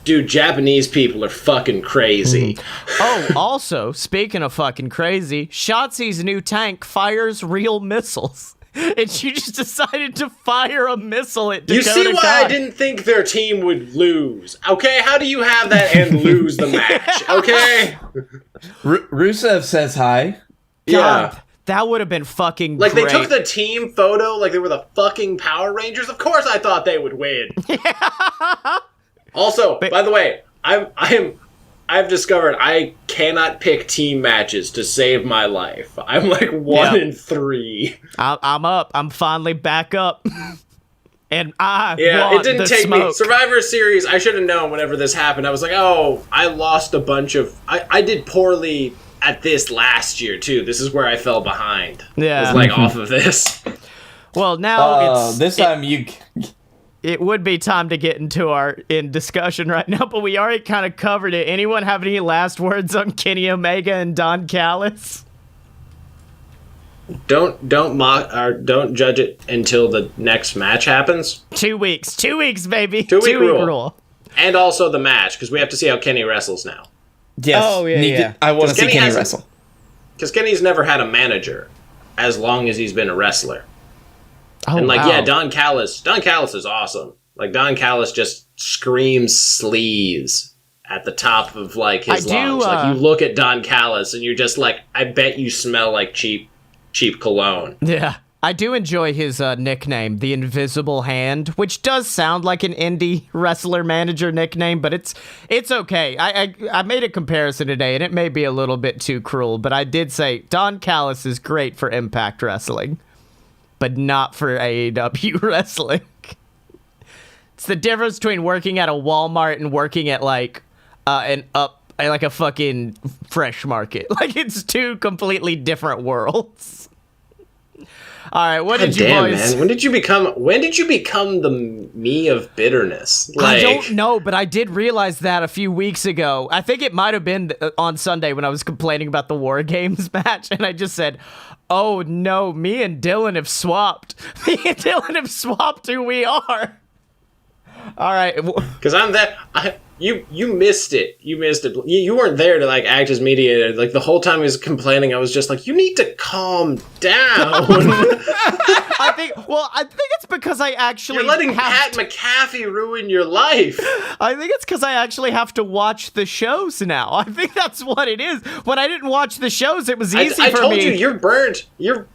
dude, Japanese people are fucking crazy. Oh, also, speaking of fucking crazy, Shotzi's new tank fires real missiles. And she just decided to fire a missile at Dakota You see why Kai. I didn't think their team would lose. Okay, how do you have that and lose the match? Okay? Rusev says hi. God, that would have been fucking like, great. they took the team photo like they were the fucking Power Rangers. Of course I thought they would win. Also, by the way, I've discovered I cannot pick team matches to save my life. I'm like 1 in 3. I'm up. I'm finally back up. And want it didn't take smoke. me. Survivor Series, I should have known whenever this happened. I was like, oh, I lost a bunch of... I did poorly at this last year, too. This is where I fell behind. Yeah. It was like off of this. Well, now this time you... It would be time to get into our discussion right now, but we already kind of covered it. Anyone have any last words on Kenny Omega and Don Callis? Don't mock or don't judge it until the next match happens. 2 weeks. 2 weeks, baby. 2 week rule. rule. And also the match, because we have to see how Kenny wrestles now. Yes. Oh, yeah. I want to see Kenny wrestle. Because Kenny's never had a manager as long as he's been a wrestler. Oh, and, like, wow. yeah, Don Callis is awesome. Like, Don Callis just screams sleaze at the top of, like, his lungs. Like, you look at Don Callis and you're just like, I bet you smell like cheap cologne. Yeah. I do enjoy his nickname, the Invisible Hand, which does sound like an indie wrestler manager nickname, but it's okay. I made a comparison today, and it may be a little bit too cruel, but I did say Don Callis is great for Impact Wrestling, but not for AEW Wrestling. It's the difference between working at a Walmart and working at, like, like a fucking Fresh Market. Like, it's two completely different worlds. All right, what did you boys... man, when did you become the me of bitterness? Like... I don't know, but I did realize that a few weeks ago. I think it might have been on Sunday when I was complaining about the War Games match, and I just said, oh no, me and Dylan have swapped. Me and Dylan have swapped who we are. All right. Because I'm that... You missed it. You missed it. You weren't there to, like, act as mediator. Like, the whole time he was complaining, I was just like, you need to calm down. I think it's because I actually... You're letting Pat McAfee ruin your life. I think it's because I actually have to watch the shows now. I think that's what it is. When I didn't watch the shows, it was easy for me. I told you, you're burnt. You're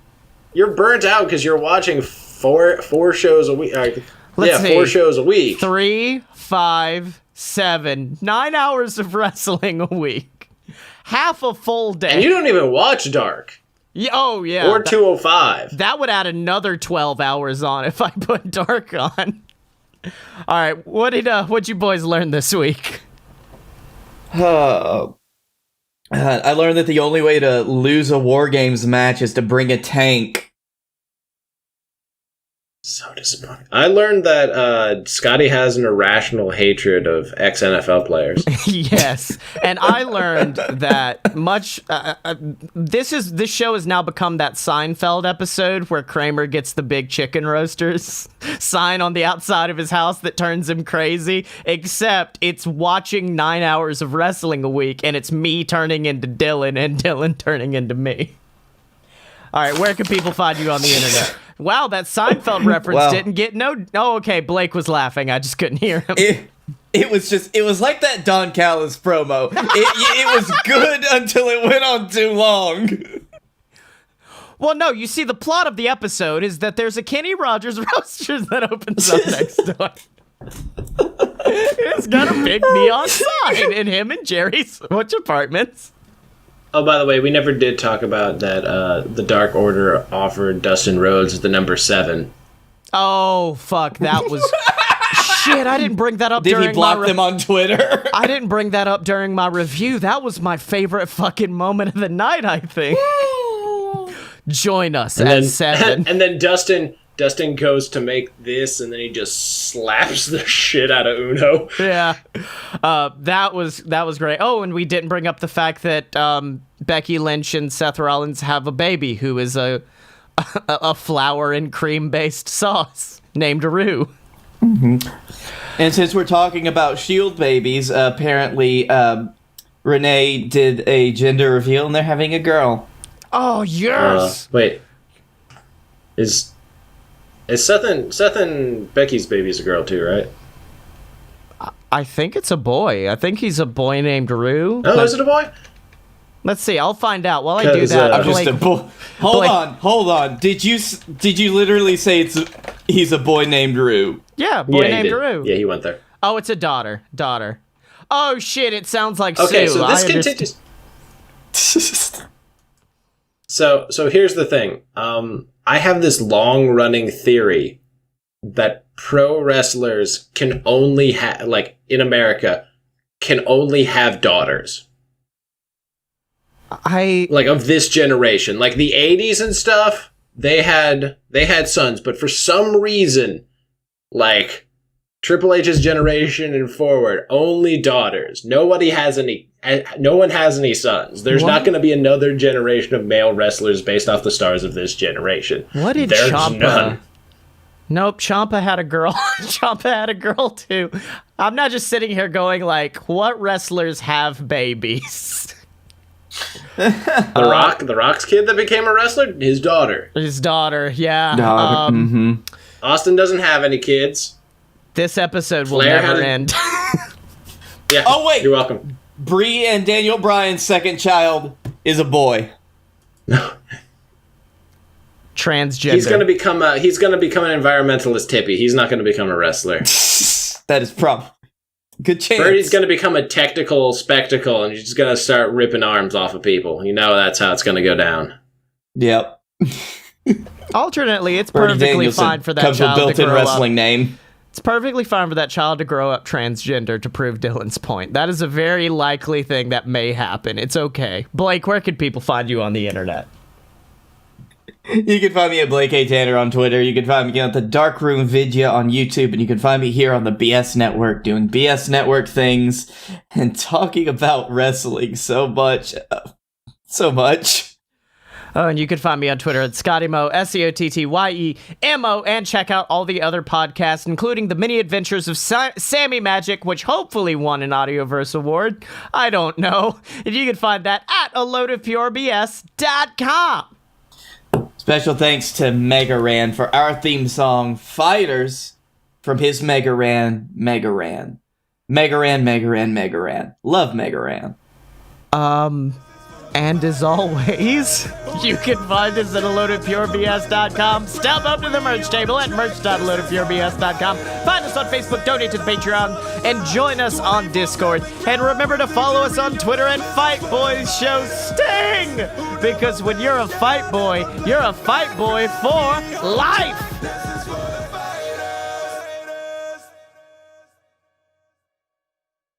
burnt out because you're watching four shows a week. Let's see. 4 shows a week. 3, 5... 7, 9 hours of wrestling a week. Half a full day. And you don't even watch Dark. Oh, yeah. Or 205. That would add another 12 hours on if I put Dark on. All right, what'd you boys learn this week? I learned that the only way to lose a War Games match is to bring a tank. So disappointing. I learned that Scottye has an irrational hatred of ex-NFL players. Yes, and I learned that this show has now become that Seinfeld episode where Kramer gets the big chicken roasters sign on the outside of his house that turns him crazy, except it's watching 9 hours of wrestling a week, and it's me turning into Dylan and Dylan turning into me. All right, where can people find you on the internet? Wow, that Seinfeld reference didn't get no... Oh, okay, Blake was laughing. I just couldn't hear him. It was like that Don Callis promo. It was good until it went on too long. Well, no, you see, the plot of the episode is that there's a Kenny Rogers Roasters that opens up next door. It's got a big neon sign in him and Jerry's apartments. Oh, by the way, we never did talk about that the Dark Order offered Dustin Rhodes the number 7. Oh, fuck, that was... Shit, I didn't bring that up Did he block them on Twitter? I didn't bring that up during my review. That was my favorite fucking moment of the night, I think. Join us at 7. And then Dustin goes to make this, and then he just slaps the shit out of Uno. Yeah, that was great. Oh, and we didn't bring up the fact that Becky Lynch and Seth Rollins have a baby who is a flour and cream based sauce named Rue. Mm-hmm. And since we're talking about Shield babies, apparently Renee did a gender reveal, and they're having a girl. Oh yes! Wait, is Seth and Becky's baby's a girl too, right? I think it's a boy. I think he's a boy named Rue. Oh, is it a boy? Let's see. I'll find out. While I do that, I'm just a boy. Hold on. Did you literally say he's a boy named Rue? Yeah, boy named Rue. Yeah, he went there. Oh, it's a daughter. Oh shit! It sounds like okay, Sue. So this continues. So here's the thing. I have this long-running theory that pro wrestlers can only have, like, in America, can only have daughters. Like, of this generation. Like, the 80s and stuff, they had sons, but for some reason, like, Triple H's generation and forward, only daughters. No one has any sons. There's not going to be another generation of male wrestlers based off the stars of this generation. What did Ciampa? None. Nope, Ciampa had a girl. Ciampa had a girl too. I'm not just sitting here going like, what wrestlers have babies? The Rock's kid that became a wrestler, his daughter. His daughter, yeah. Austin doesn't have any kids. This episode will never end. Yeah. Oh wait, you're welcome. Brie and Daniel Bryan's second child is a boy. Transgender. He's gonna become an environmentalist hippie. He's not gonna become a wrestler. That is good chance. Birdie's gonna become a technical spectacle, and he's just gonna start ripping arms off of people. You know that's how it's gonna go down. Yep. Alternately, it's perfectly fine for that child to grow up. Built-in wrestling name. It's perfectly fine for that child to grow up transgender, to prove Dylan's point. That is a very likely thing that may happen. It's okay. Blake, where can people find you on the internet? You can find me at Blake A. Tanner on Twitter. You can find me at the Darkroom Vidya on YouTube. And you can find me here on the BS Network doing BS Network things and talking about wrestling so much. Oh, and you can find me on Twitter at Scottye Moore, SCOTTYEMO, and check out all the other podcasts, including The Mini Adventures of Sammy Magic, which hopefully won an Audioverse Award. I don't know. And you can find that at aloadofpurebs.com. Special thanks to Mega Ran for our theme song, Fighters, from his Mega Ran. Love Mega Ran. And as always, you can find us at aloadofpurebs.com. Step up to the merch table at merch.aloadofpurebs.com. Find us on Facebook, donate to the Patreon, and join us on Discord. And remember to follow us on Twitter at Fight Boys Show Sting! Because when you're a fight boy for life!